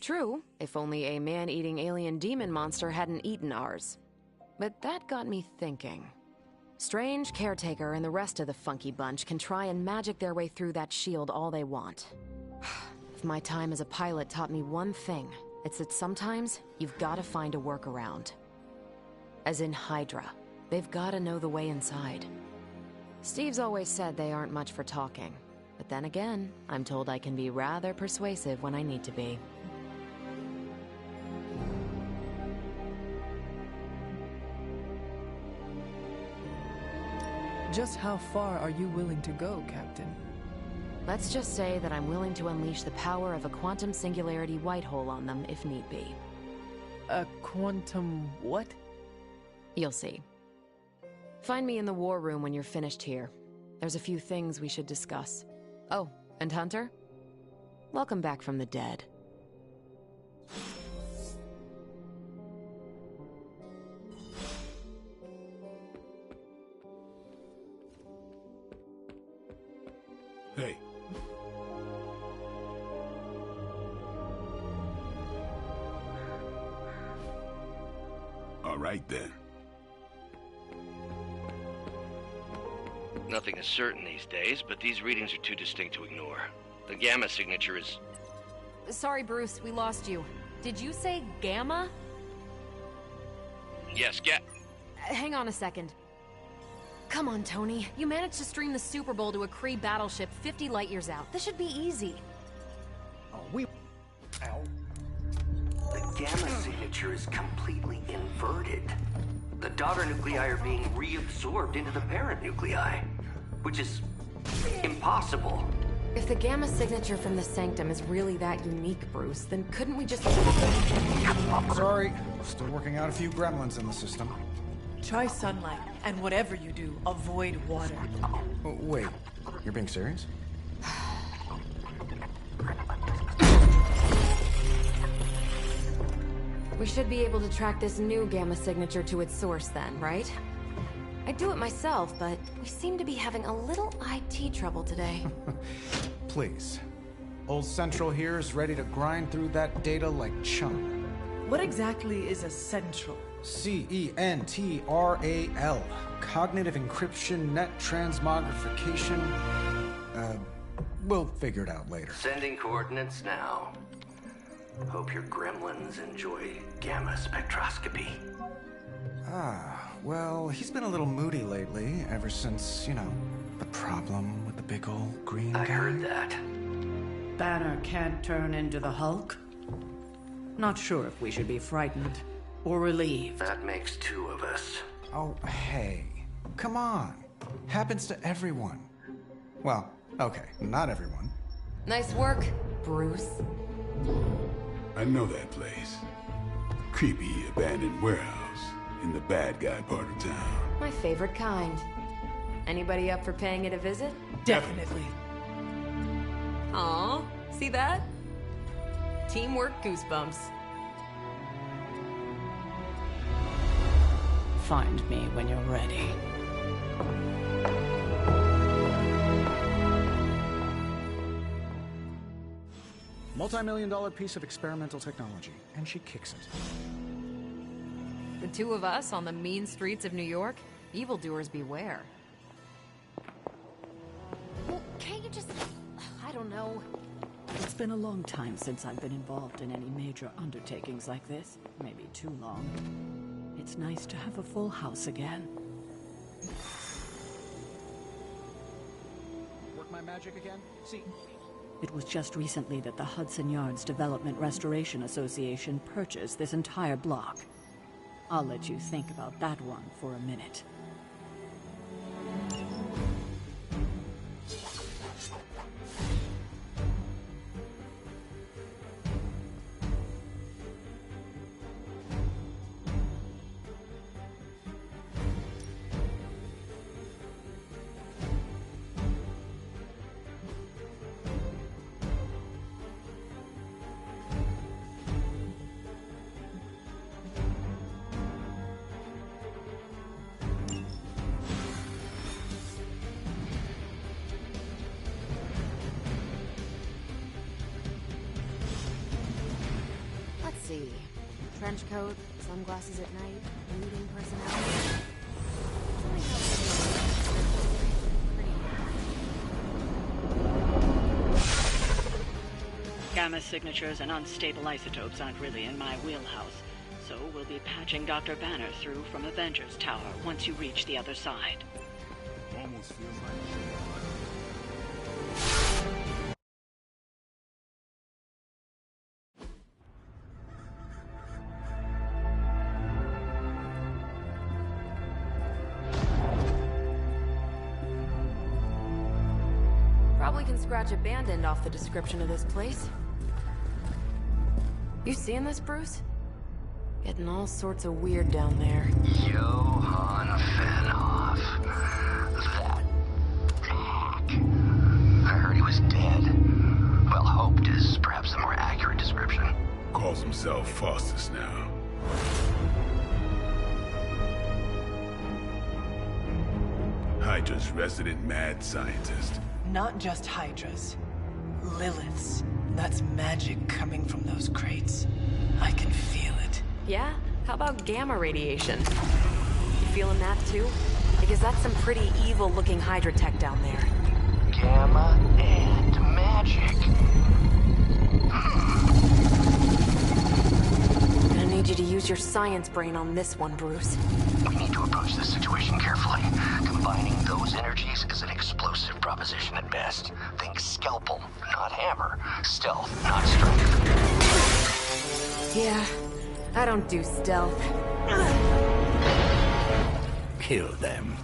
True, if only a man-eating alien demon monster hadn't eaten ours. But that got me thinking. Strange, Caretaker, and the rest of the funky bunch can try and magic their way through that shield all they want. If my time as a pilot taught me one thing, it's that sometimes you've got to find a workaround. As in Hydra. They've got to know the way inside. Steve's always said they aren't much for talking. But then again, I'm told I can be rather persuasive when I need to be. Just how far are you willing to go, Captain? Let's just say that I'm willing to unleash the power of a quantum singularity white hole on them if need be. A quantum what? You'll see. Find me in the war room when you're finished here. There's a few things we should discuss. Oh, and Hunter? Welcome back from the dead. Hey. All right, then. Nothing is certain these days, but these readings are too distinct to ignore. The gamma signature is... sorry, Bruce, we lost you. Did you say Gamma? Yes, Hang on a second. Come on, Tony. You managed to stream the Super Bowl to a Kree battleship 50 light-years out. This should be easy. Oh, Ow. The gamma signature is completely inverted. The daughter nuclei are being reabsorbed into the parent nuclei, which is impossible. If the gamma signature from the Sanctum is really that unique, Bruce, then couldn't we just... Sorry, still working out a few gremlins in the system. Try sunlight, and whatever you do, avoid water. Oh, wait, you're being serious? We should be able to track this new gamma signature to its source then, right? I'd do it myself, but we seem to be having a little IT trouble today. Please. Old Central here is ready to grind through that data like chum. What exactly is a central? CENTRAL. Cognitive encryption, net transmogrification. We'll figure it out later. Sending coordinates now. Hope your gremlins enjoy gamma spectroscopy. Well, he's been a little moody lately, ever since, you know, the problem with the big old green guy. I heard that. Banner can't turn into the Hulk? Not sure if we should be frightened or relieved. That makes two of us. Oh, hey. Come on. Happens to everyone. Well, okay, not everyone. Nice work, Bruce. I know that place. Creepy abandoned warehouse in the bad guy part of town. My favorite kind. Anybody up for paying it a visit? Definitely. Aw, see that? Teamwork goosebumps. Find me when you're ready. Multi-million-dollar piece of experimental technology, and she kicks it. The two of us on the mean streets of New York? Evildoers beware. Well, can't you just... I don't know. It's been a long time since I've been involved in any major undertakings like this. Maybe too long. It's nice to have a full house again. Work my magic again? See... It was just recently that the Hudson Yards Development Restoration Association purchased this entire block. I'll let you think about that one for a minute. Trench coat, sunglasses at night, brooding personality. Gamma signatures and unstable isotopes aren't really in my wheelhouse, so we'll be patching Dr. Banner through from Avengers Tower once you reach the other side. Almost feels like... Probably can scratch abandoned off the description of this place. You seeing this, Bruce? Getting all sorts of weird down there. Johann Fenoff. That hack. I heard he was dead. Well, hoped is perhaps the more accurate description. Calls himself Faustus now. Hydra's resident mad scientist. Not just Hydras. Liliths. That's magic coming from those crates. I can feel it. Yeah? How about gamma radiation? You feeling that too? Because that's some pretty evil-looking Hydra tech down there. Gamma and magic. your science brain on this one, Bruce. We need to approach this situation carefully. Combining those energies is an explosive proposition at best. Think scalpel, not hammer. Stealth, not strength. Yeah, I don't do stealth. Kill them.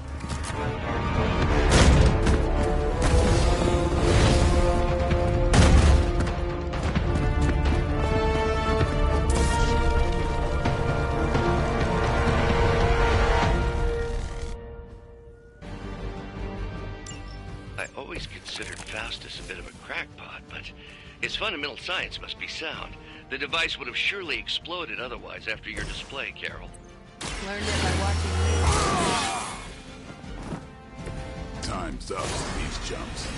I always considered Faustus a bit of a crackpot, but his fundamental science must be sound. The device would have surely exploded otherwise after your display, Carol. Learned it by watching you. Time's up for these jumps.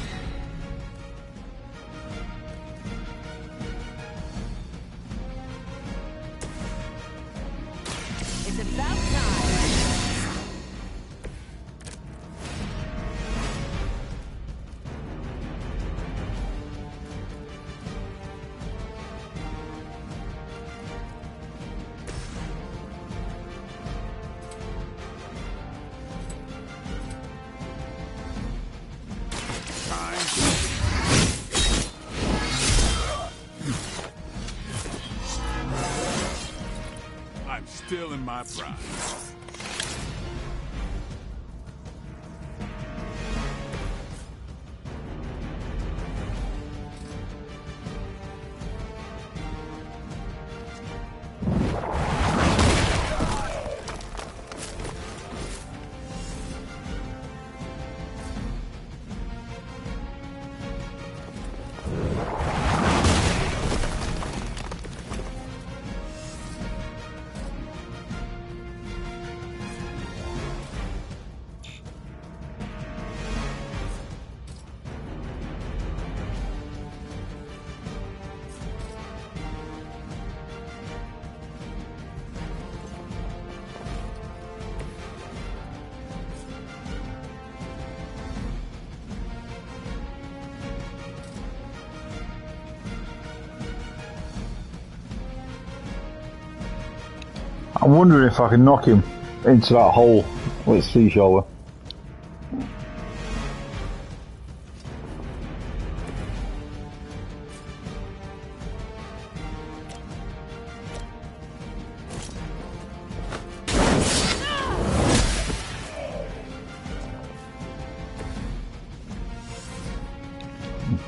It's about time. I'm still in my prime. I'm wondering if I can knock him into that hole. Let's see, shall we?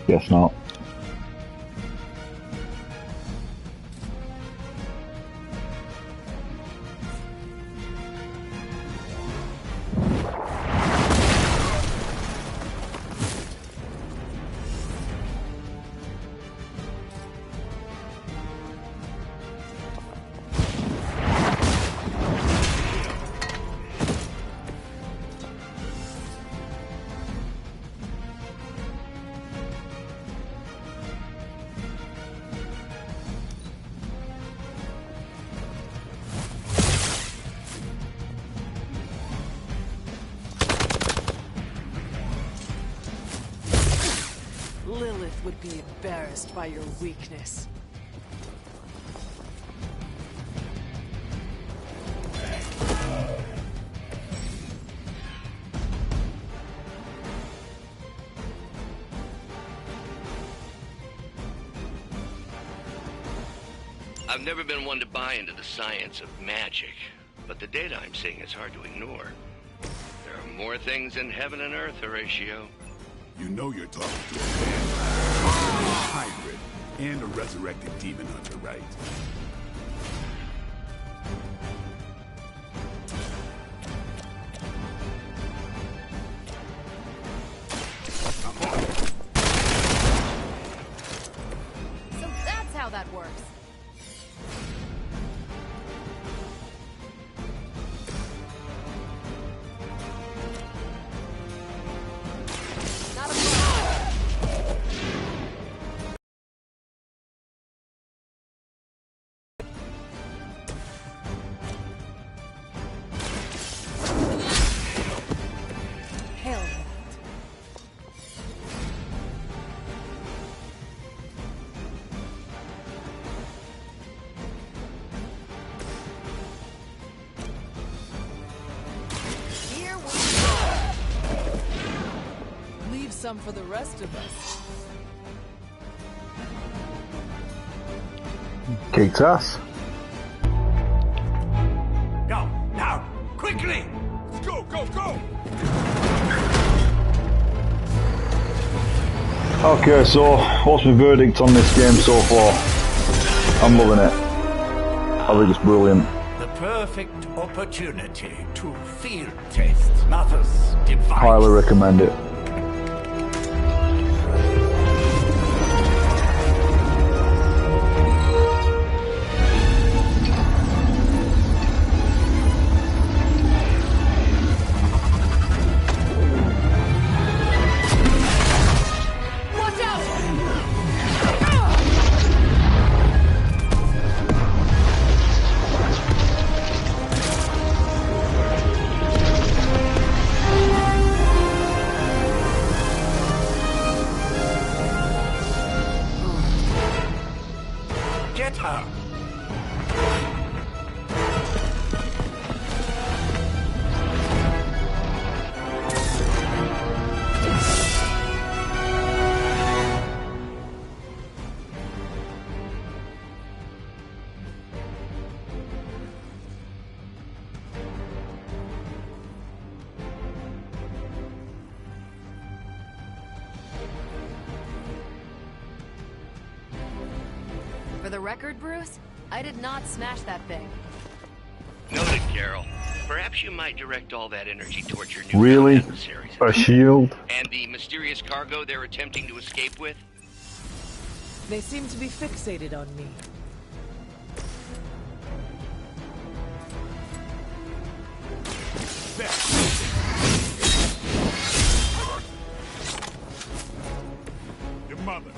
Guess not. Lilith would be embarrassed by your weakness. I've never been one to buy into the science of magic, but the data I'm seeing is hard to ignore. There are more things in heaven and earth, Horatio. You know you're talking to a vampire, a hybrid, and a resurrected demon hunter, right? So that's how that works. some for the rest of us. Kicked ass. Go, now, quickly! Let's go, go, go! Okay, so what's my verdict on this game so far? I'm loving it. I think it's brilliant. The perfect opportunity to field test Mother's device. Highly recommend it. Get her! For the record, Bruce, I did not smash that thing. Noted, Carol. Perhaps you might direct all that energy towards your new Really? adversaries. A shield? And the mysterious cargo they're attempting to escape with? They seem to be fixated on me. Your mother.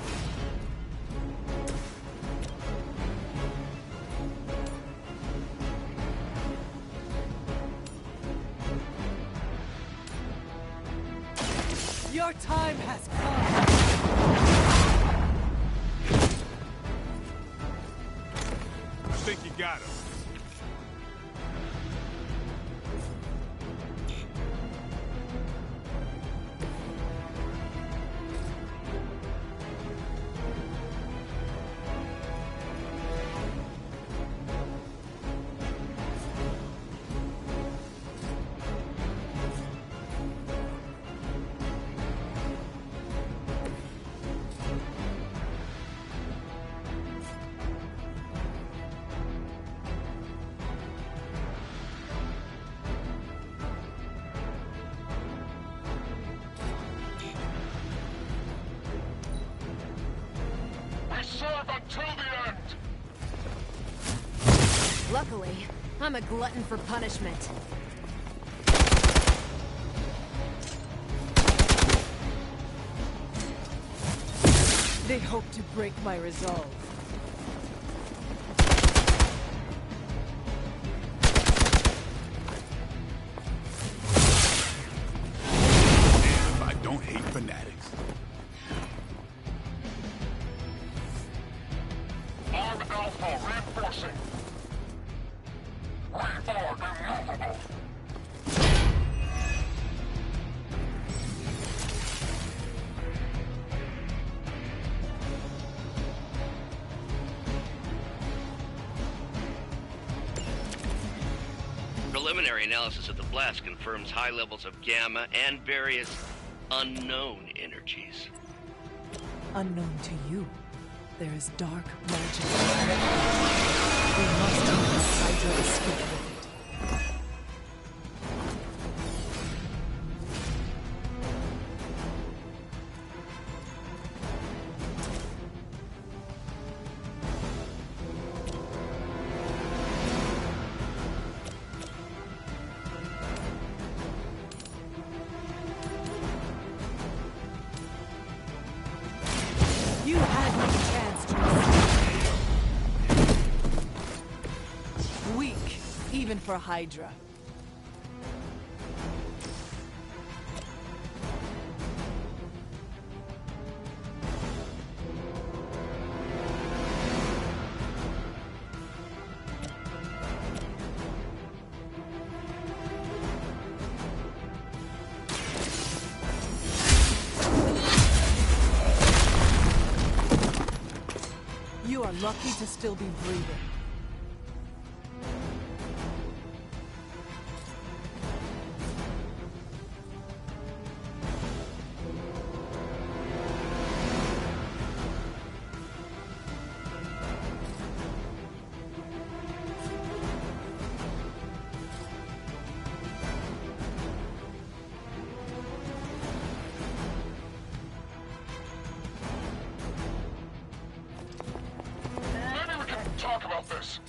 Your time has come. I think you got him. Until the end! Luckily, I'm a glutton for punishment. They hope to break my resolve. Damn if I don't hate fanatics. Arm Alpha reinforcing. We are immovable. Preliminary analysis of the blast confirms high levels of gamma and various unknown energies. Unknown to you, there is dark magic. We must help this Hydra escape with it. You had no chance to escape. Weak, even for Hydra. You are lucky to still be breathing. Maybe we can talk about this.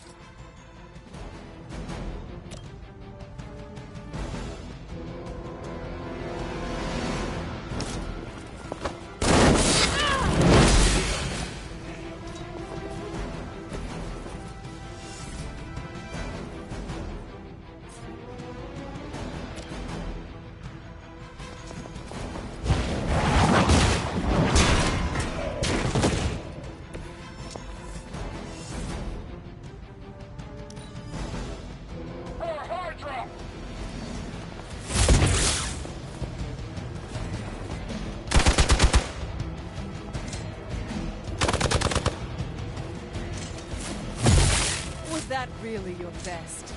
Was that really your best?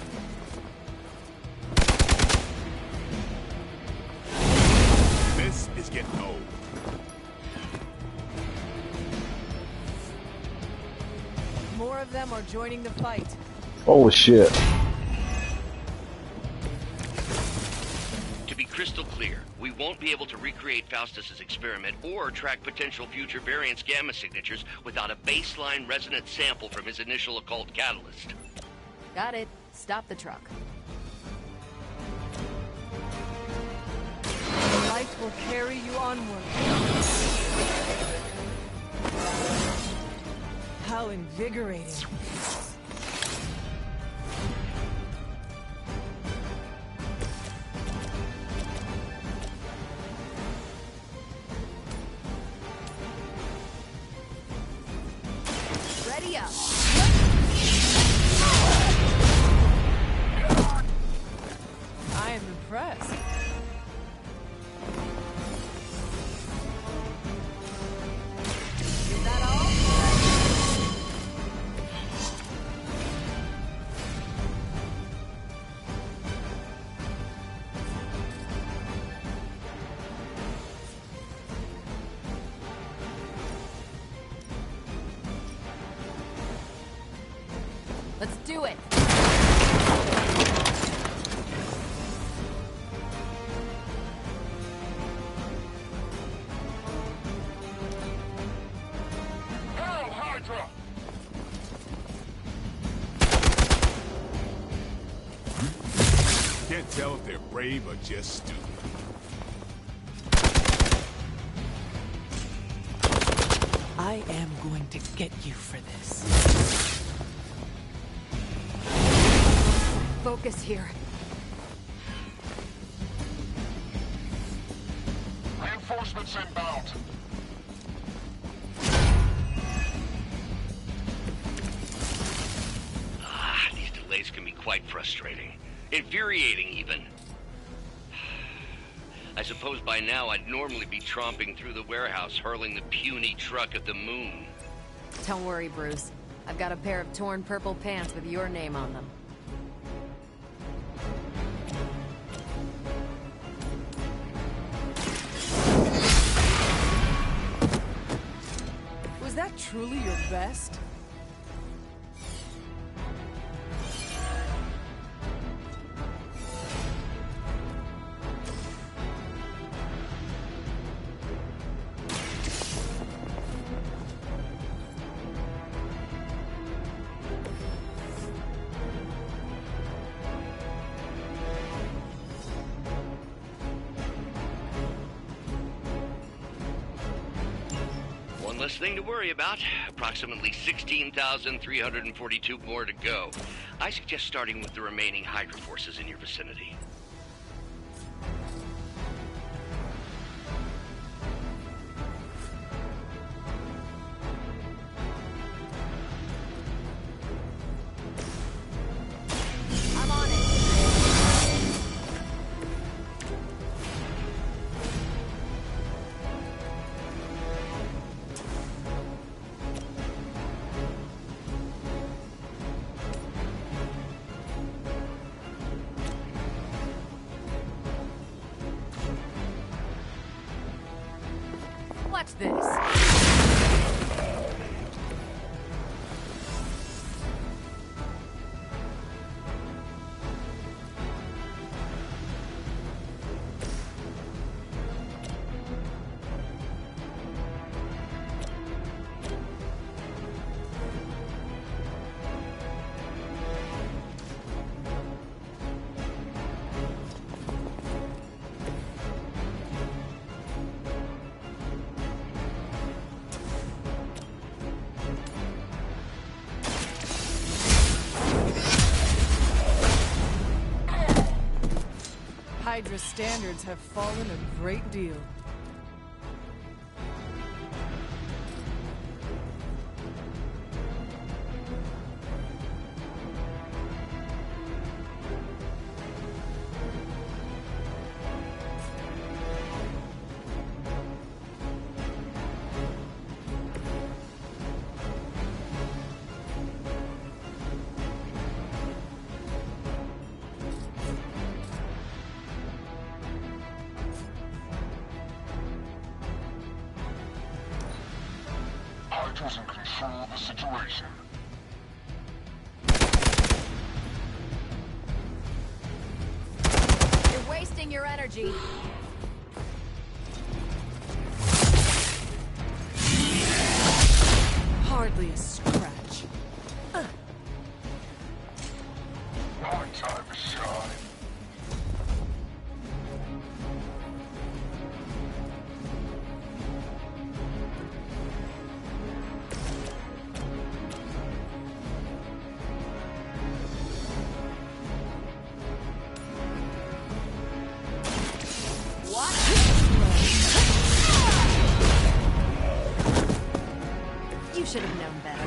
This is getting old. More of them are joining the fight. Oh shit. To be crystal clear, we won't be able to recreate Faustus's experiment or track potential future variants' gamma signatures without a baseline resonant sample from his initial occult catalyst. Got it. Stop the truck. The light will carry you onward. How invigorating. Ready up. I am impressed. Is that all? Let's do it. Hail Hydra! Can't tell if they're brave or just stupid. I am going to get you for this. Focus here. Reinforcements inbound. These delays can be quite frustrating. Infuriating, even. I suppose by now I'd normally be tromping through the warehouse, hurling the puny truck at the moon. Don't worry, Bruce. I've got a pair of torn purple pants with your name on them. Was that truly your best? One less thing to worry about. Approximately 16,342 more to go. I suggest starting with the remaining Hydra forces in your vicinity. I'm on it. Watch this. Hydra's standards have fallen a great deal. Hydra's in control of the situation. You're wasting your energy. Hardly a scratch. My time to shine. You should have known better.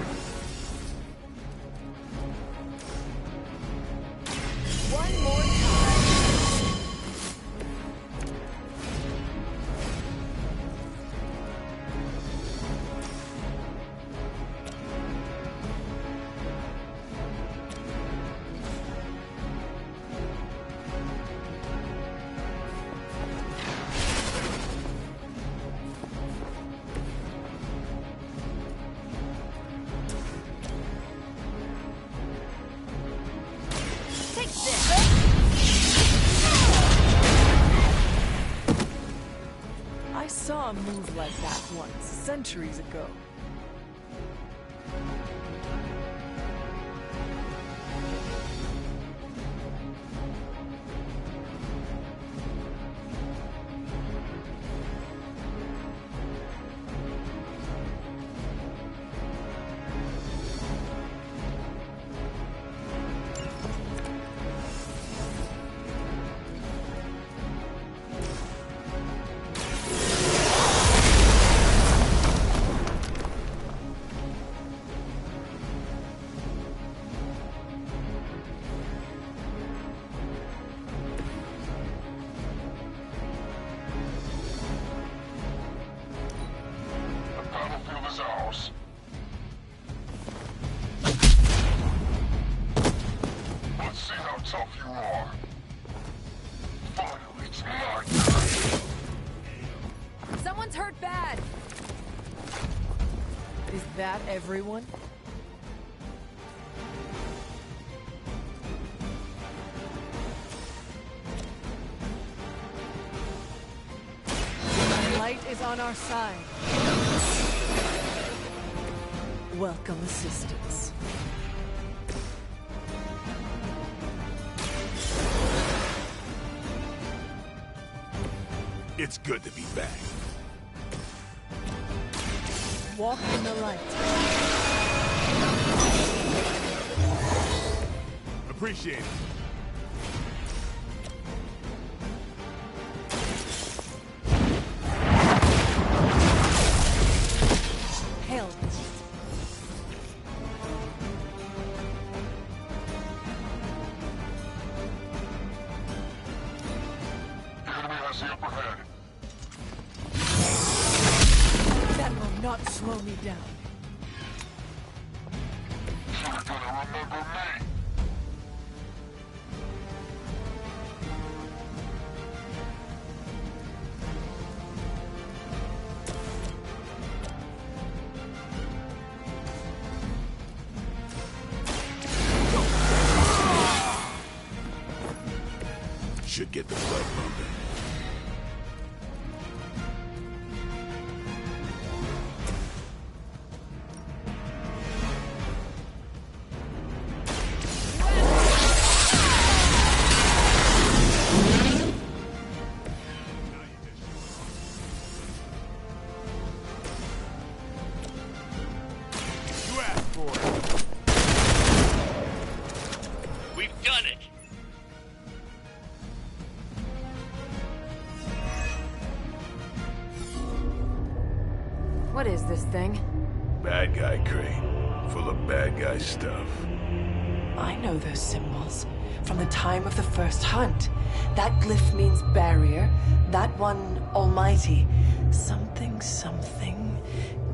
One more time. Take this. I saw a move like that once, centuries ago. Ours. Let's see how tough you are. Finally, it's my turn. Someone's hurt bad. Is that everyone? The light is on our side. Welcome assistance. It's good to be back. Walk in the light. Appreciate it. Hell. The enemy has the upper hand. That will not slow me down. You're gonna remember me. should get the blood pumping. What is this thing? Bad guy crate, full of bad guy stuff. I know those symbols from the time of the first hunt. That glyph means barrier, that one almighty. Something, something,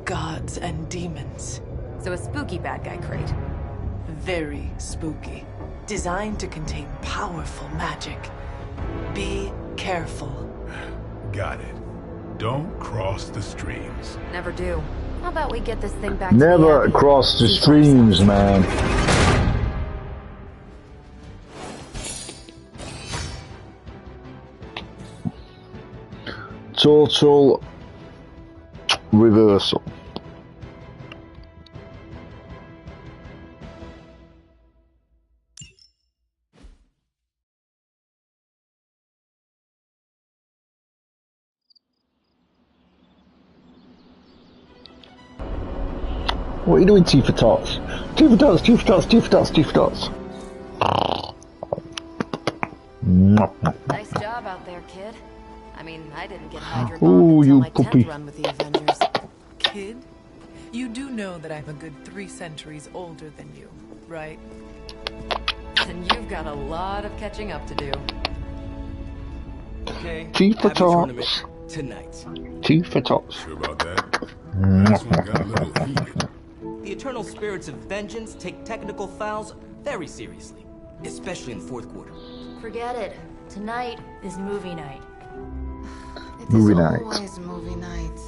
gods and demons. So a spooky bad guy crate. Very spooky. Designed to contain powerful magic. Be careful. Got it. Don't cross the streams. Never do. How about we get this thing back to Never the cross the streams, man. Total reversal. What are you doing, T for tots? T for tots, T for tots, T for tots, T for tots. Nice job out there, kid. I mean, I didn't get Hydra Ooh, until you my puppy. 10th run with the Avengers. Kid, you do know that I'm a good 3 centuries older than you, right? Then you've got a lot of catching up to do. Okay. T for have a tournament tots. tonight. T for tots. Sure about that? Last one got a little heated. The eternal spirits of vengeance take technical fouls very seriously, especially in the fourth quarter. Forget it. Tonight is movie night. Movie night. Always movie night.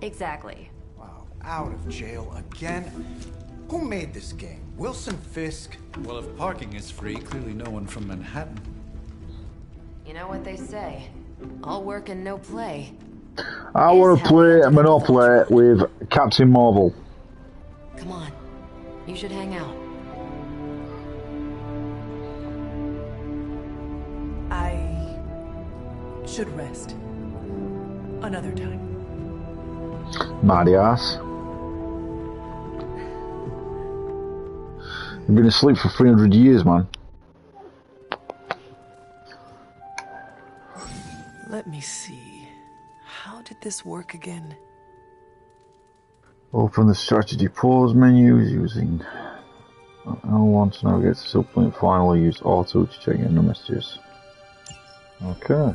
Exactly. Wow, out of jail again? Who made this game? Wilson Fisk? Well, if parking is free, clearly no one from Manhattan. You know what they say. All work and no play. I want to play Monopoly with Captain Marvel. Come on. You should hang out. I should rest. Another time. Mighty ass. You've been asleep for 300 years, man. Let me see. How did this work again? Open the strategy pause menus using L1 to navigate to supplement. Finally, use auto to check in the messages. Okay.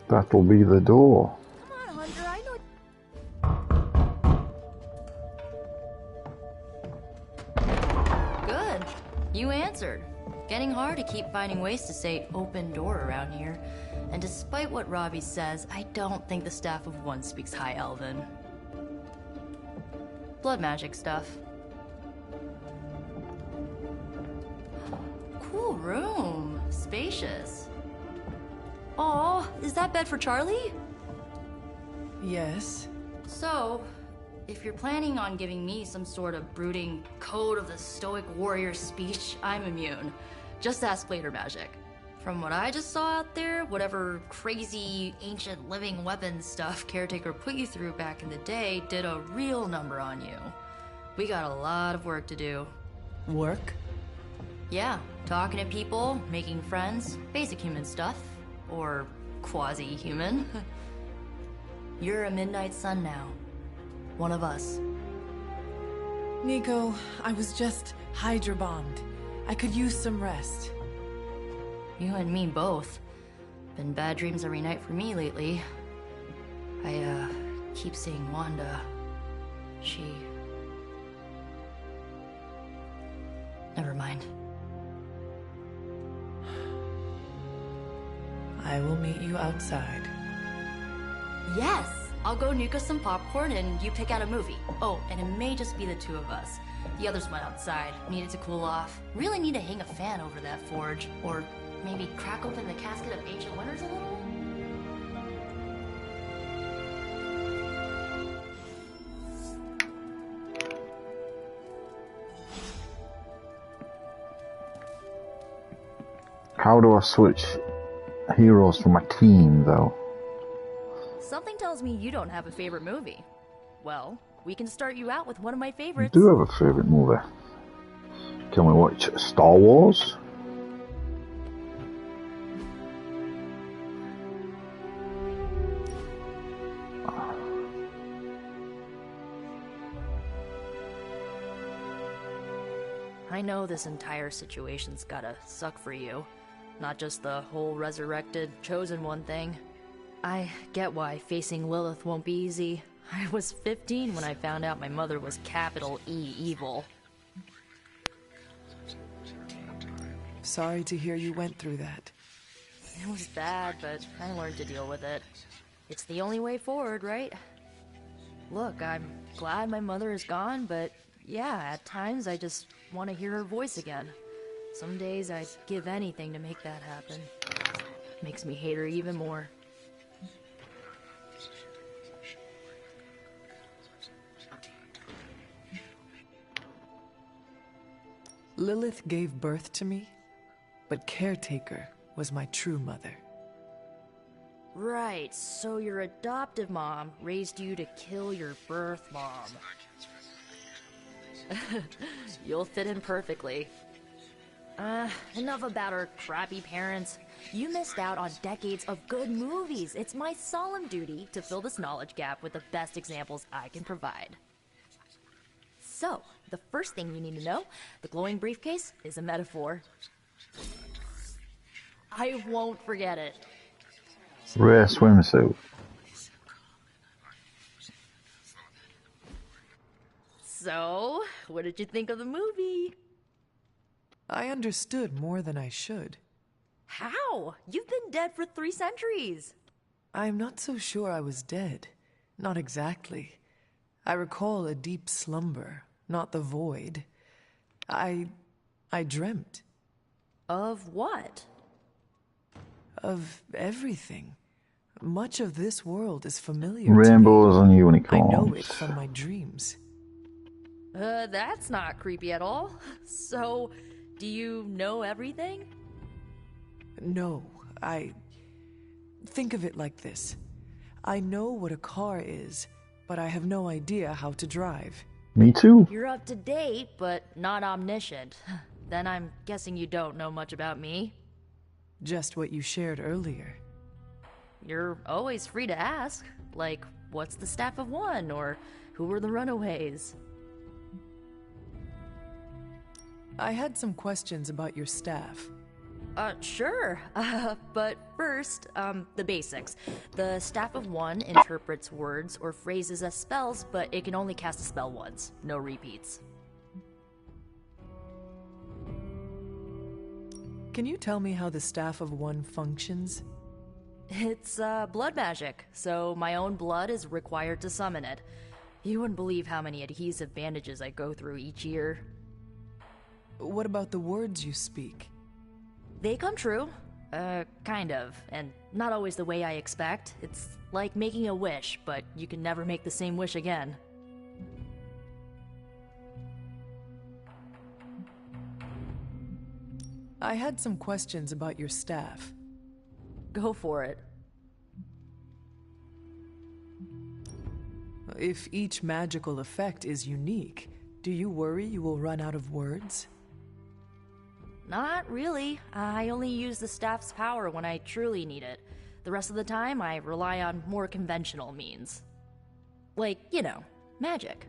That'll be the door. Come on, Hunter, I know. Good. You answered. Getting hard to keep finding ways to say open door around here. And despite what Robbie says, I don't think the staff of one speaks High Elven. Blood magic stuff. Cool room. Spacious. Aw, is that bed for Charlie? Yes. So, if you're planning on giving me some sort of brooding code of the stoic warrior speech, I'm immune. Just ask later, Magic. From what I just saw out there, whatever crazy ancient living weapons stuff Caretaker put you through back in the day did a real number on you. We got a lot of work to do. Work? Yeah, talking to people, making friends, basic human stuff. Or quasi-human. You're a Midnight Sun now. One of us. Nico, I was just Hydra bombed. I could use some rest. You and me both. Been bad dreams every night for me lately. I, keep seeing Wanda. She... Never mind. I will meet you outside. Yes! I'll go nuke us some popcorn and you pick out a movie. Oh, and it may just be the two of us. The others went outside, needed to cool off. Really need to hang a fan over that forge. Or maybe crack open the casket of ancient wonders a little? How do I switch heroes for my team, though? Something tells me you don't have a favorite movie. Well, we can start you out with one of my I favorites. do have a favourite movie. Can we watch Star Wars? I know this entire situation's gotta suck for you. Not just the whole resurrected, chosen one thing. I get why facing Lilith won't be easy. I was 15 when I found out my mother was capital E evil. Sorry to hear you went through that. It was bad, but I learned to deal with it. It's the only way forward, right? Look, I'm glad my mother is gone, but yeah, at times I just want to hear her voice again. Some days I'd give anything to make that happen. Makes me hate her even more. Lilith gave birth to me, but Caretaker was my true mother. Right, so your adoptive mom raised you to kill your birth mom. You'll fit in perfectly. Enough about our crappy parents. You missed out on decades of good movies. It's my solemn duty to fill this knowledge gap with the best examples I can provide. So, the first thing you need to know, the glowing briefcase is a metaphor. I won't forget it. Rare swimsuit. So, what did you think of the movie? I understood more than I should. How? You've been dead for 3 centuries. I'm not so sure I was dead. Not exactly. I recall a deep slumber, not the void. I dreamt. Of what? Of everything. Much of this world is familiar Rainbows to me. and unicorns. I know it from my dreams. That's not creepy at all. So, do you know everything? No, think of it like this. I know what a car is, but I have no idea how to drive. Me too. You're up to date, but not omniscient. Then I'm guessing you don't know much about me. Just what you shared earlier. You're always free to ask. Like, what's the staff of one? Or who were the runaways? I had some questions about your staff. Sure. But first, the basics. The staff of one interprets words or phrases as spells, but it can only cast a spell once. No repeats. Can you tell me how the staff of one functions? It's, blood magic, so my own blood is required to summon it. You wouldn't believe how many adhesive bandages I go through each year. What about the words you speak? They come true. Kind of. And not always the way I expect. It's like making a wish, but you can never make the same wish again. I had some questions about your staff. Go for it. If each magical effect is unique, do you worry you will run out of words? Not really. I only use the staff's power when I truly need it. The rest of the time, I rely on more conventional means. Like, you know, magic.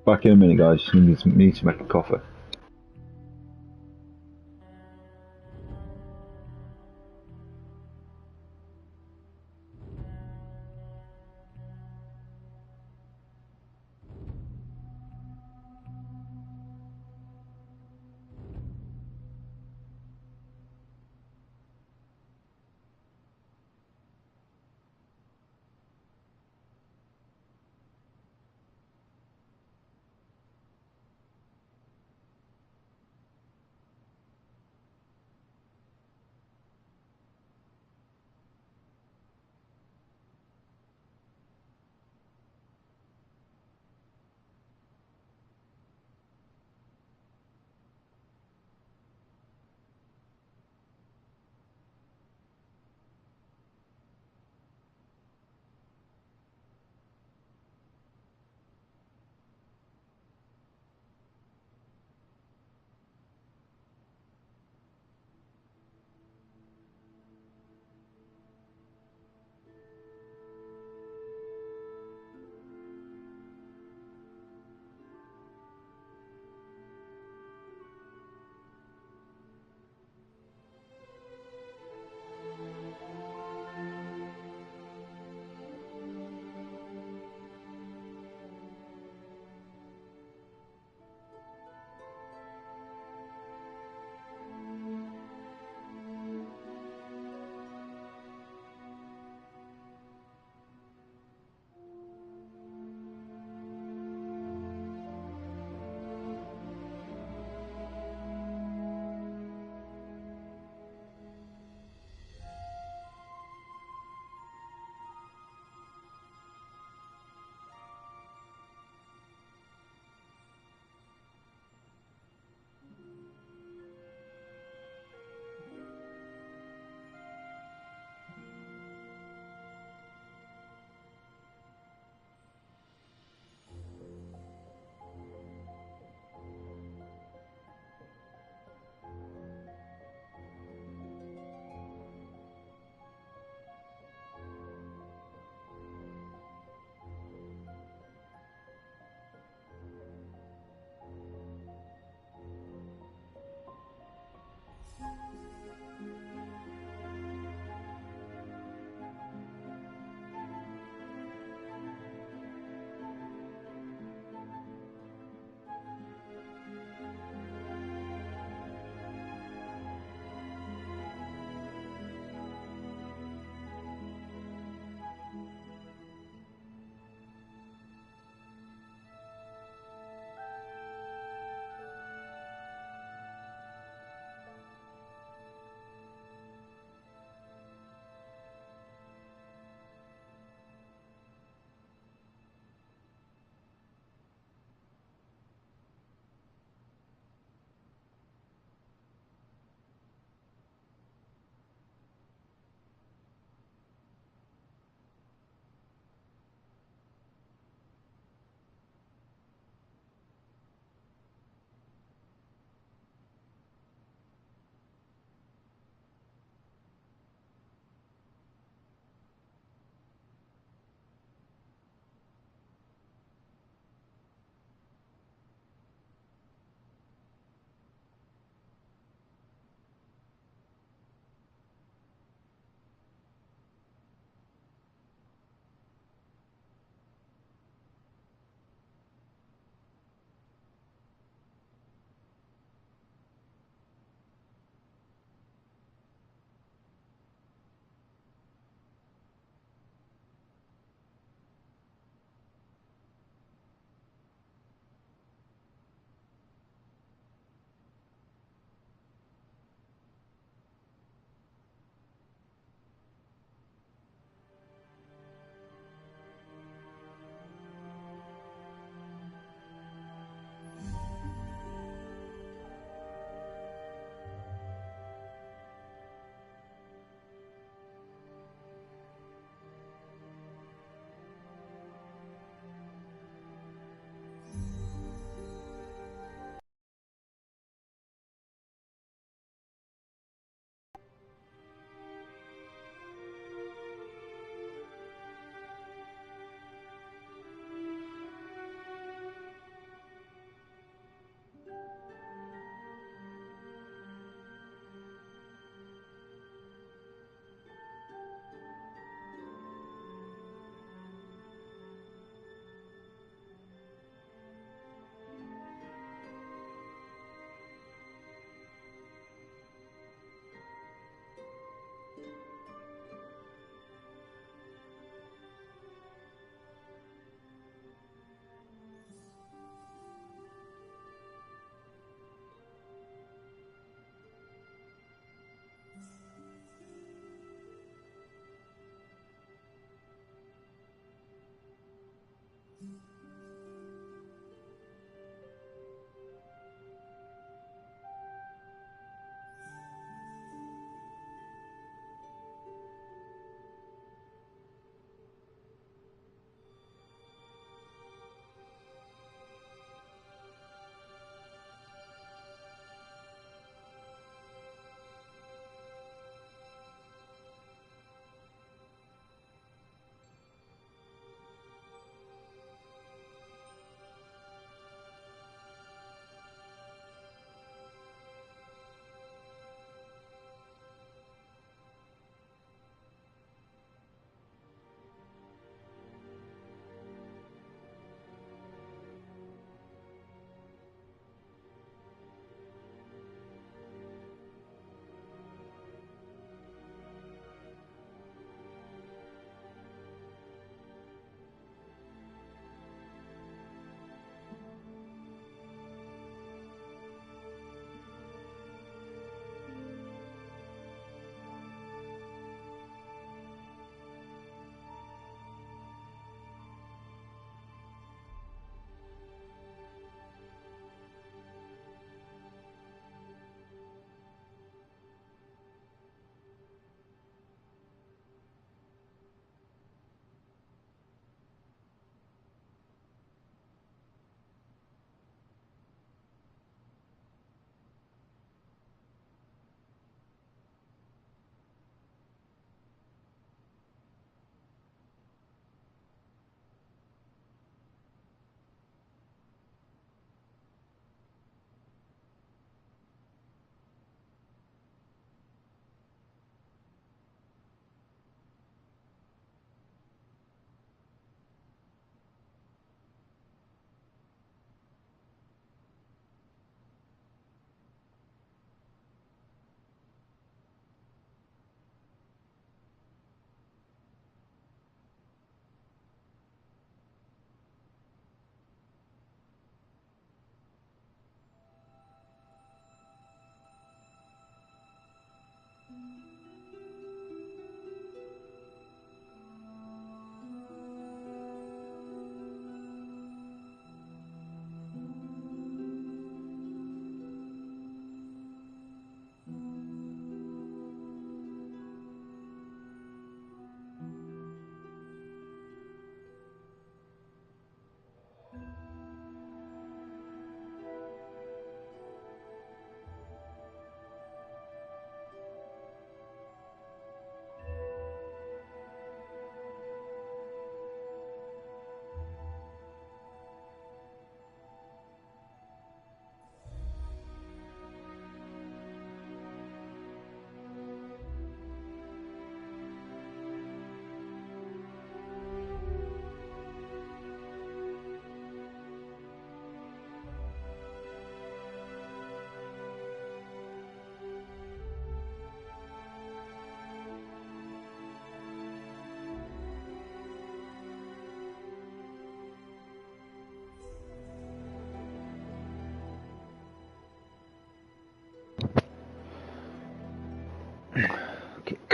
Back in a minute, guys. Just need to make a coffee.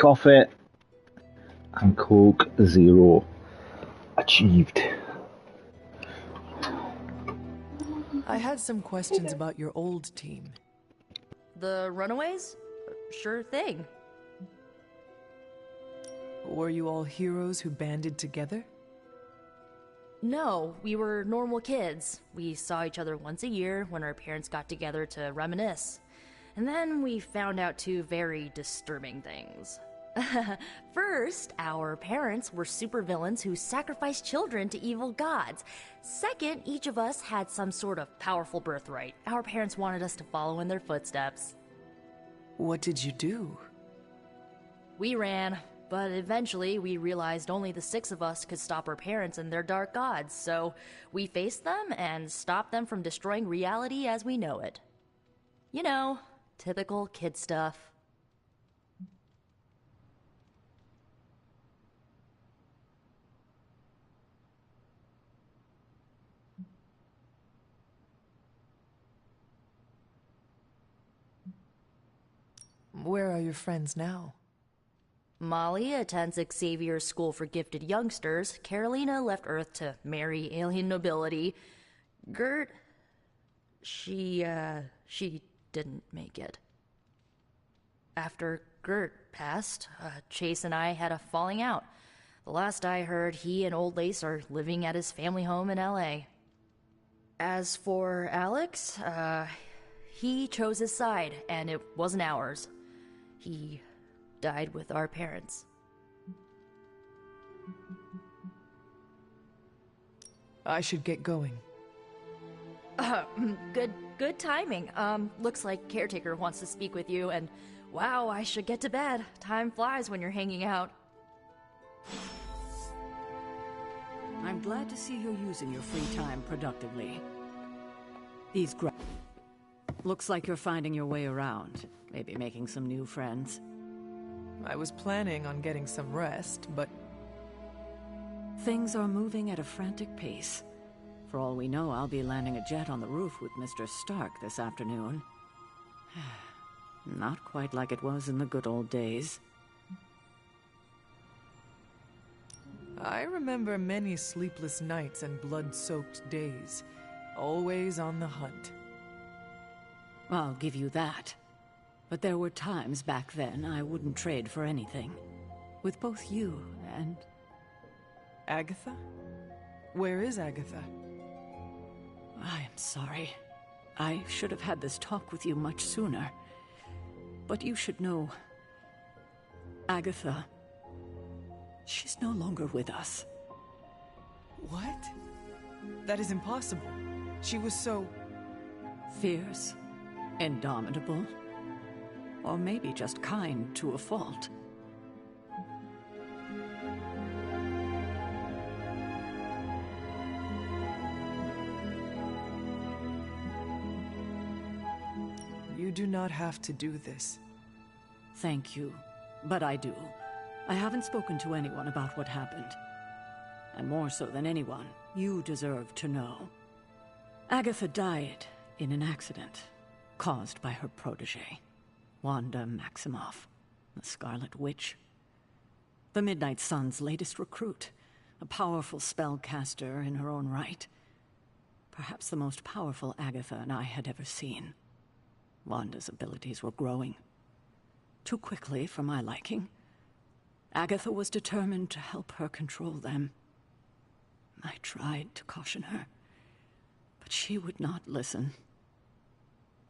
coffee and Coke Zero. Achieved. I had some questions about your old team. The Runaways? Sure thing. Were you all heroes who banded together? No, we were normal kids. We saw each other once a year when our parents got together to reminisce. And then we found out two very disturbing things. First, our parents were supervillains who sacrificed children to evil gods. Second, each of us had some sort of powerful birthright. Our parents wanted us to follow in their footsteps. What did you do? We ran, but eventually we realized only the 6 of us could stop our parents and their dark gods, so we faced them and stopped them from destroying reality as we know it. You know, typical kid stuff. Where are your friends now? Molly attends Xavier's School for Gifted Youngsters. Carolina left Earth to marry alien nobility. Gert... She didn't make it. After Gert passed, Chase and I had a falling out. The last I heard, he and Old Lace are living at his family home in L.A. As for Alex, he chose his side, and it wasn't ours. He died with our parents. I should get going. Good timing. Looks like Caretaker wants to speak with you, and wow, I should get to bed. Time flies when you're hanging out. I'm glad to see you're using your free time productively. Looks like you're finding your way around. Maybe making some new friends. I was planning on getting some rest, but... Things are moving at a frantic pace. For all we know, I'll be landing a jet on the roof with Mr. Stark this afternoon. Not quite like it was in the good old days. I remember many sleepless nights and blood-soaked days. Always on the hunt. I'll give you that. But there were times back then I wouldn't trade for anything. With both you and... Agatha? Where is Agatha? I am sorry. I should have had this talk with you much sooner. But you should know... Agatha... She's no longer with us. What? That is impossible. She was so... Fierce. Indomitable. Or maybe just kind to a fault. You do not have to do this. Thank you, but I do. I haven't spoken to anyone about what happened. And more so than anyone, you deserve to know. Agatha died in an accident caused by her protege, Wanda Maximoff, the Scarlet Witch. The Midnight Sun's latest recruit, a powerful spellcaster in her own right. Perhaps the most powerful Agatha and I had ever seen. Wanda's abilities were growing. Too quickly for my liking. Agatha was determined to help her control them. I tried to caution her, but she would not listen.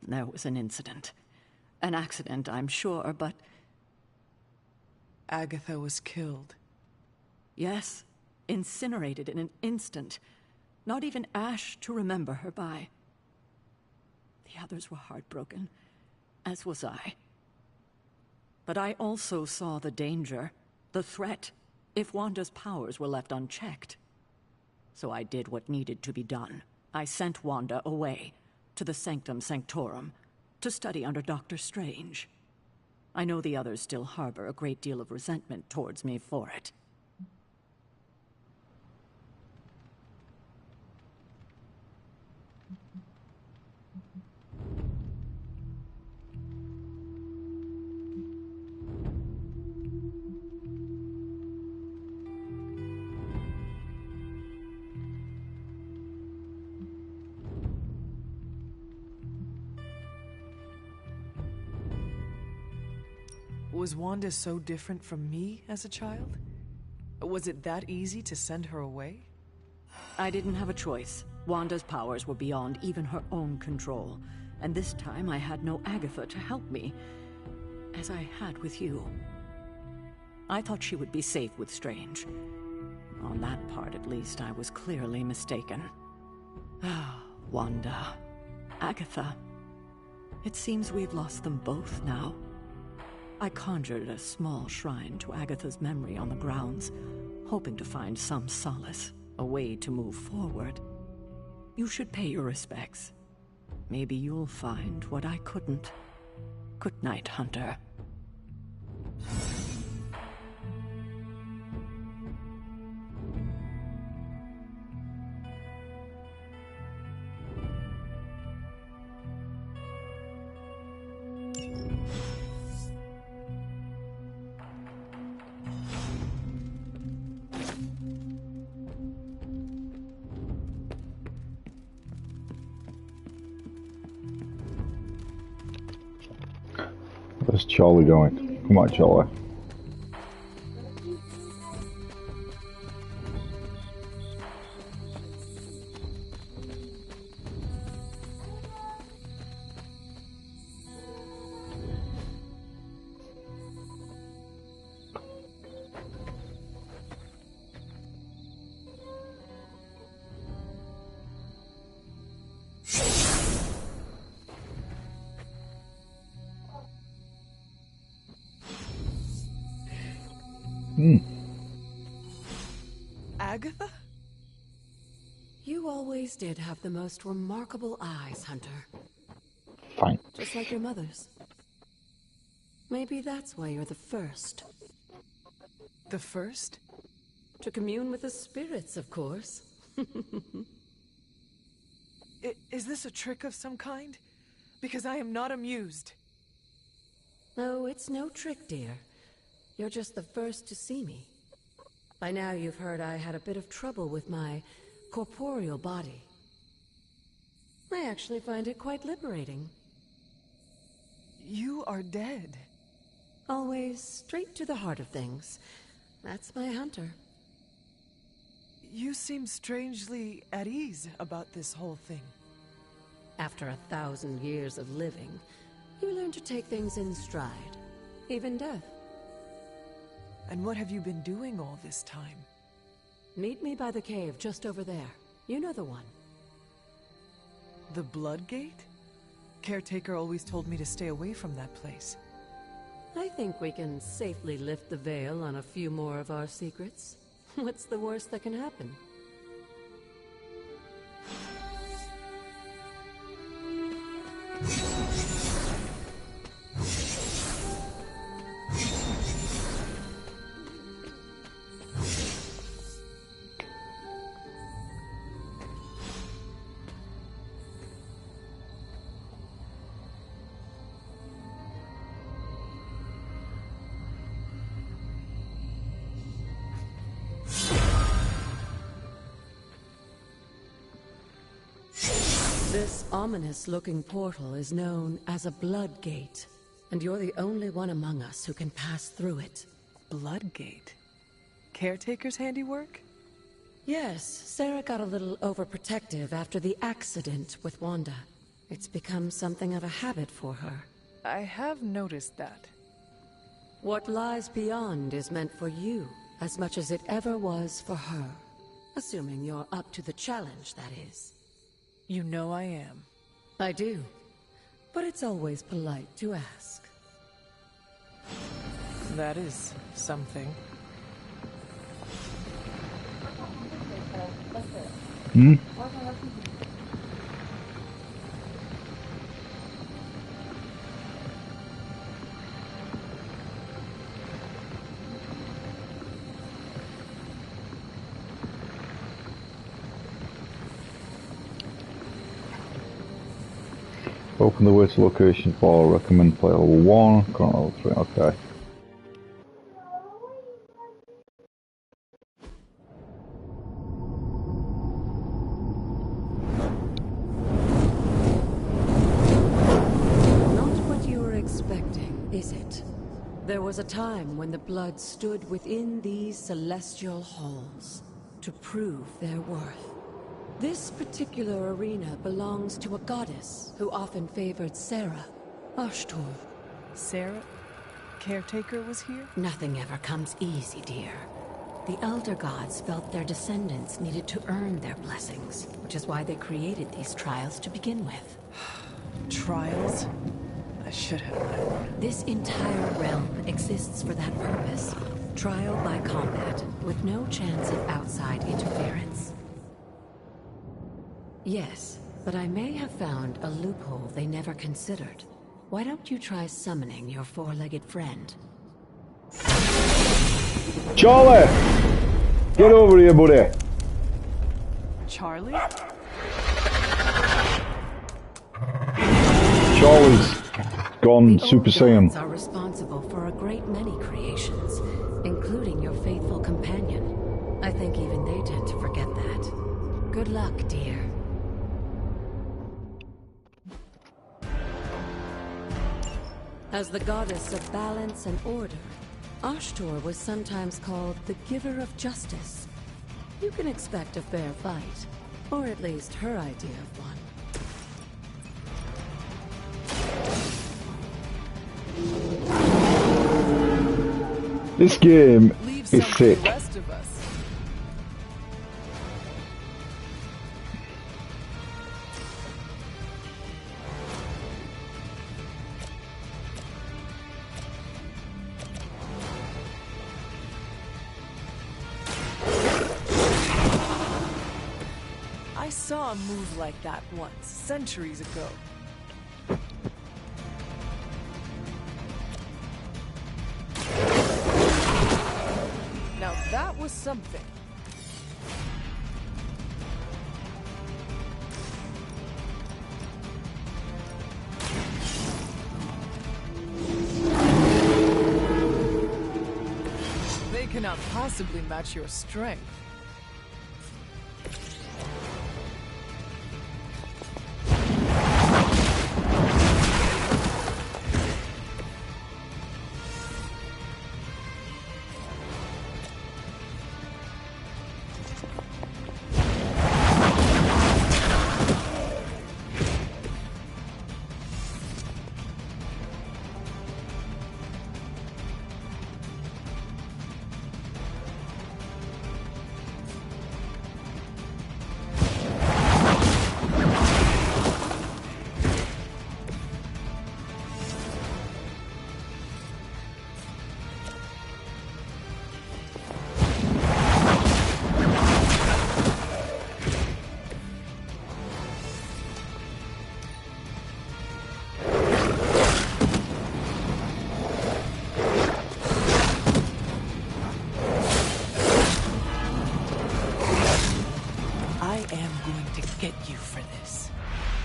There was an incident. An accident, I'm sure, but... Agatha was killed. Yes, incinerated in an instant. Not even ash to remember her by. The others were heartbroken, as was I. But I also saw the danger, the threat, if Wanda's powers were left unchecked. So I did what needed to be done. I sent Wanda away, to the Sanctum Sanctorum, to study under Dr. Strange. I know the others still harbor a great deal of resentment towards me for it. Was Wanda so different from me as a child? Was it that easy to send her away? I didn't have a choice. Wanda's powers were beyond even her own control. And this time I had no Agatha to help me, as I had with you. I thought she would be safe with Strange. On that part, at least, I was clearly mistaken. Ah, Wanda. Agatha. It seems we've lost them both now. I conjured a small shrine to Agatha's memory on the grounds, hoping to find some solace, a way to move forward. You should pay your respects. Maybe you'll find what I couldn't. Good night, Hunter. Where's Charlie going? Come on, Charlie. Agatha? You always did have the most remarkable eyes, Hunter. Fine. Just like your mother's. Maybe that's why you're the first. The first? To commune with the spirits, of course. Is this a trick of some kind? Because I am not amused. No, it's no trick, dear. You're just the first to see me. By now you've heard I had a bit of trouble with my corporeal body. I actually find it quite liberating. You are dead. Always straight to the heart of things. That's my Hunter. You seem strangely at ease about this whole thing. After 1,000 years of living, you learn to take things in stride. Even death. And what have you been doing all this time? Meet me by the cave just over there. You know the one. The Blood Gate? Caretaker always told me to stay away from that place. I think we can safely lift the veil on a few more of our secrets. What's the worst that can happen? This ominous-looking portal is known as a Blood Gate, and you're the only one among us who can pass through it. Blood Gate? Caretaker's handiwork? Yes, Sarah got a little overprotective after the accident with Wanda. It's become something of a habit for her. I have noticed that. What lies beyond is meant for you, as much as it ever was for her. Assuming you're up to the challenge, that is. You know I am. I do. But it's always polite to ask. That is something. Hmm? Open the way to location 4, recommend play level 1, current level 3, okay. Not what you were expecting, is it? There was a time when the blood stood within these celestial halls to prove their worth. This particular arena belongs to a goddess who often favored Sarah, Ashtur. Sarah? Caretaker was here? Nothing ever comes easy, dear. The Elder Gods felt their descendants needed to earn their blessings, which is why they created these trials to begin with. Trials? I should have known. This entire realm exists for that purpose. Trial by combat, with no chance of outside interference. Yes, but I may have found a loophole they never considered. Why don't you try summoning your four-legged friend? Charlie! Get over here, buddy. Charlie? Charlie's gone Super Saiyan. The are responsible for a great many creations, including your faithful companion. I think even they tend to forget that. Good luck, dear. As the goddess of balance and order, Ashtur was sometimes called the giver of justice. You can expect a fair fight, or at least her idea of one. This game Leave is some for sick. the rest of us. I saw a move like that once, centuries ago. Now that was something. They cannot possibly match your strength.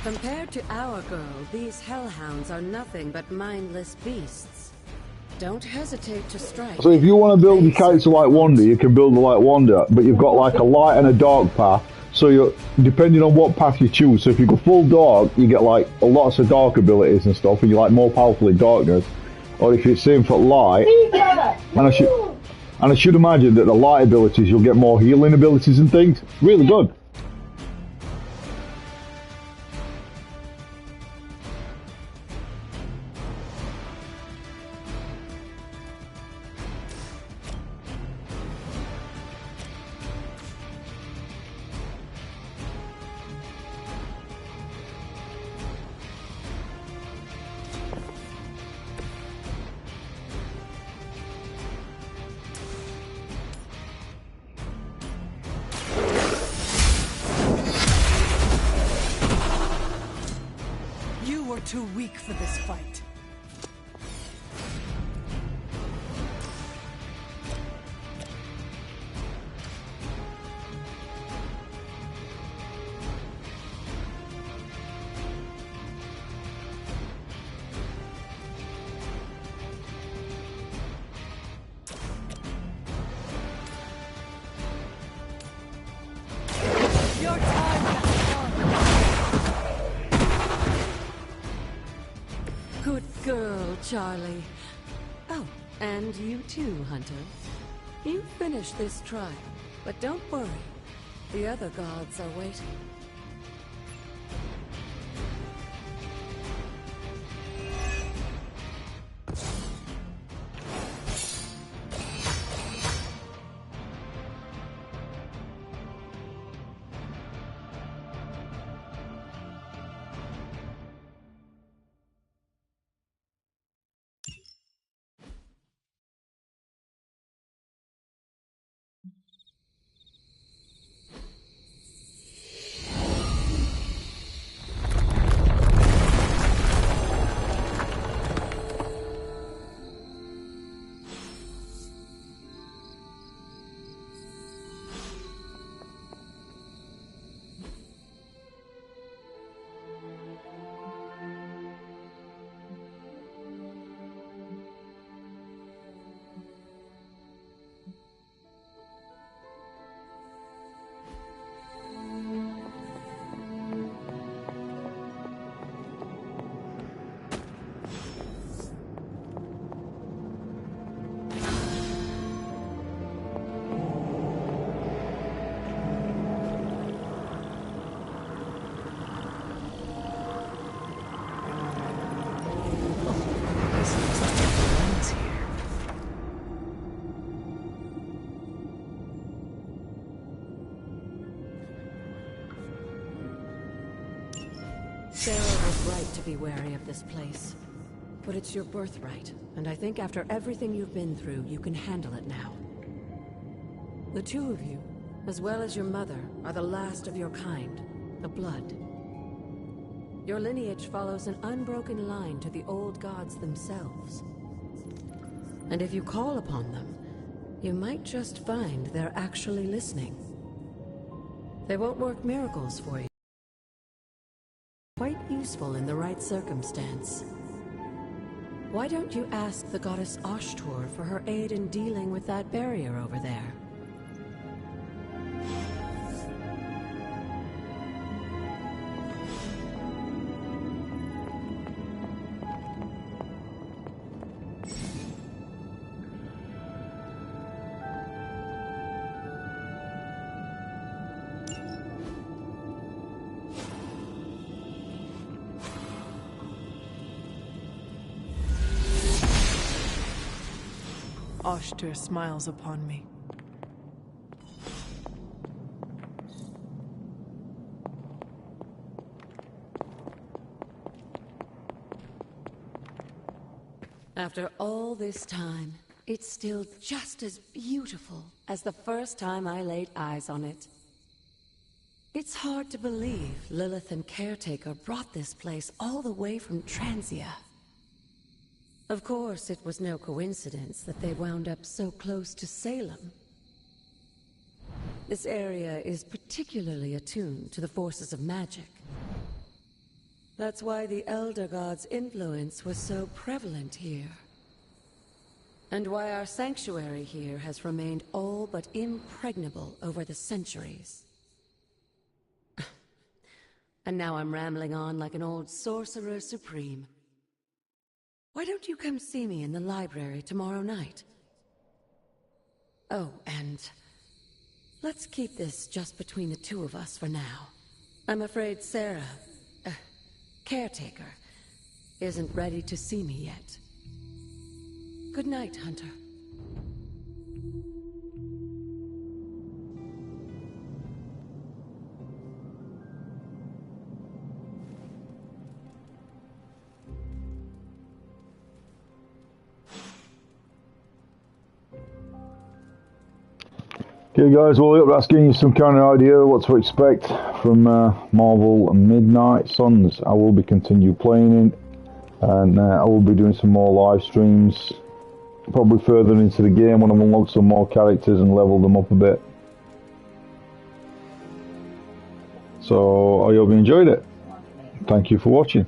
Compared to our girl, these hellhounds are nothing but mindless beasts. Don't hesitate to strike. So if you want to build your character like Wanda, you can build her like Wanda, but you've got like a light and a dark path. So you're depending on what path you choose. So if you go full dark, you get like lots of dark abilities and stuff, and you're like more powerful in darkness. Or if you're same for light, and I should imagine that the light abilities you'll get more healing abilities and things. Really good. Too weak for this fight. Your time has come. Good girl, Charlie. Oh, And you too, Hunter. You finished this trial, but don't worry. The other gods are waiting. Sarah was right to be wary of this place. But it's your birthright, and I think after everything you've been through, you can handle it now. The two of you, as well as your mother, are the last of your kind, the Blood. Your lineage follows an unbroken line to the old gods themselves. And if you call upon them, you might just find they're actually listening. They won't work miracles for you. Quite useful in the right circumstance. Why don't you ask the goddess Ashtur for her aid in dealing with that barrier over there? Ashtur smiles upon me. After all this time, it's still just as beautiful as the first time I laid eyes on it. It's hard to believe Lilith and Caretaker brought this place all the way from Transia. Of course, it was no coincidence that they wound up so close to Salem. This area is particularly attuned to the forces of magic. That's why the Elder God's influence was so prevalent here. And why our sanctuary here has remained all but impregnable over the centuries. And now I'm rambling on like an old sorcerer supreme. Why don't you come see me in the library tomorrow night? Oh, and let's keep this just between the two of us for now. I'm afraid Sarah, Caretaker, isn't ready to see me yet. Good night, Hunter. Okay guys, well that's giving you some kind of idea of what to expect from Marvel Midnight Suns. I will be continue playing it, and I will be doing some more live streams, probably further into the game when I've unlocked some more characters and leveled them up a bit. So I hope you enjoyed it. Thank you for watching.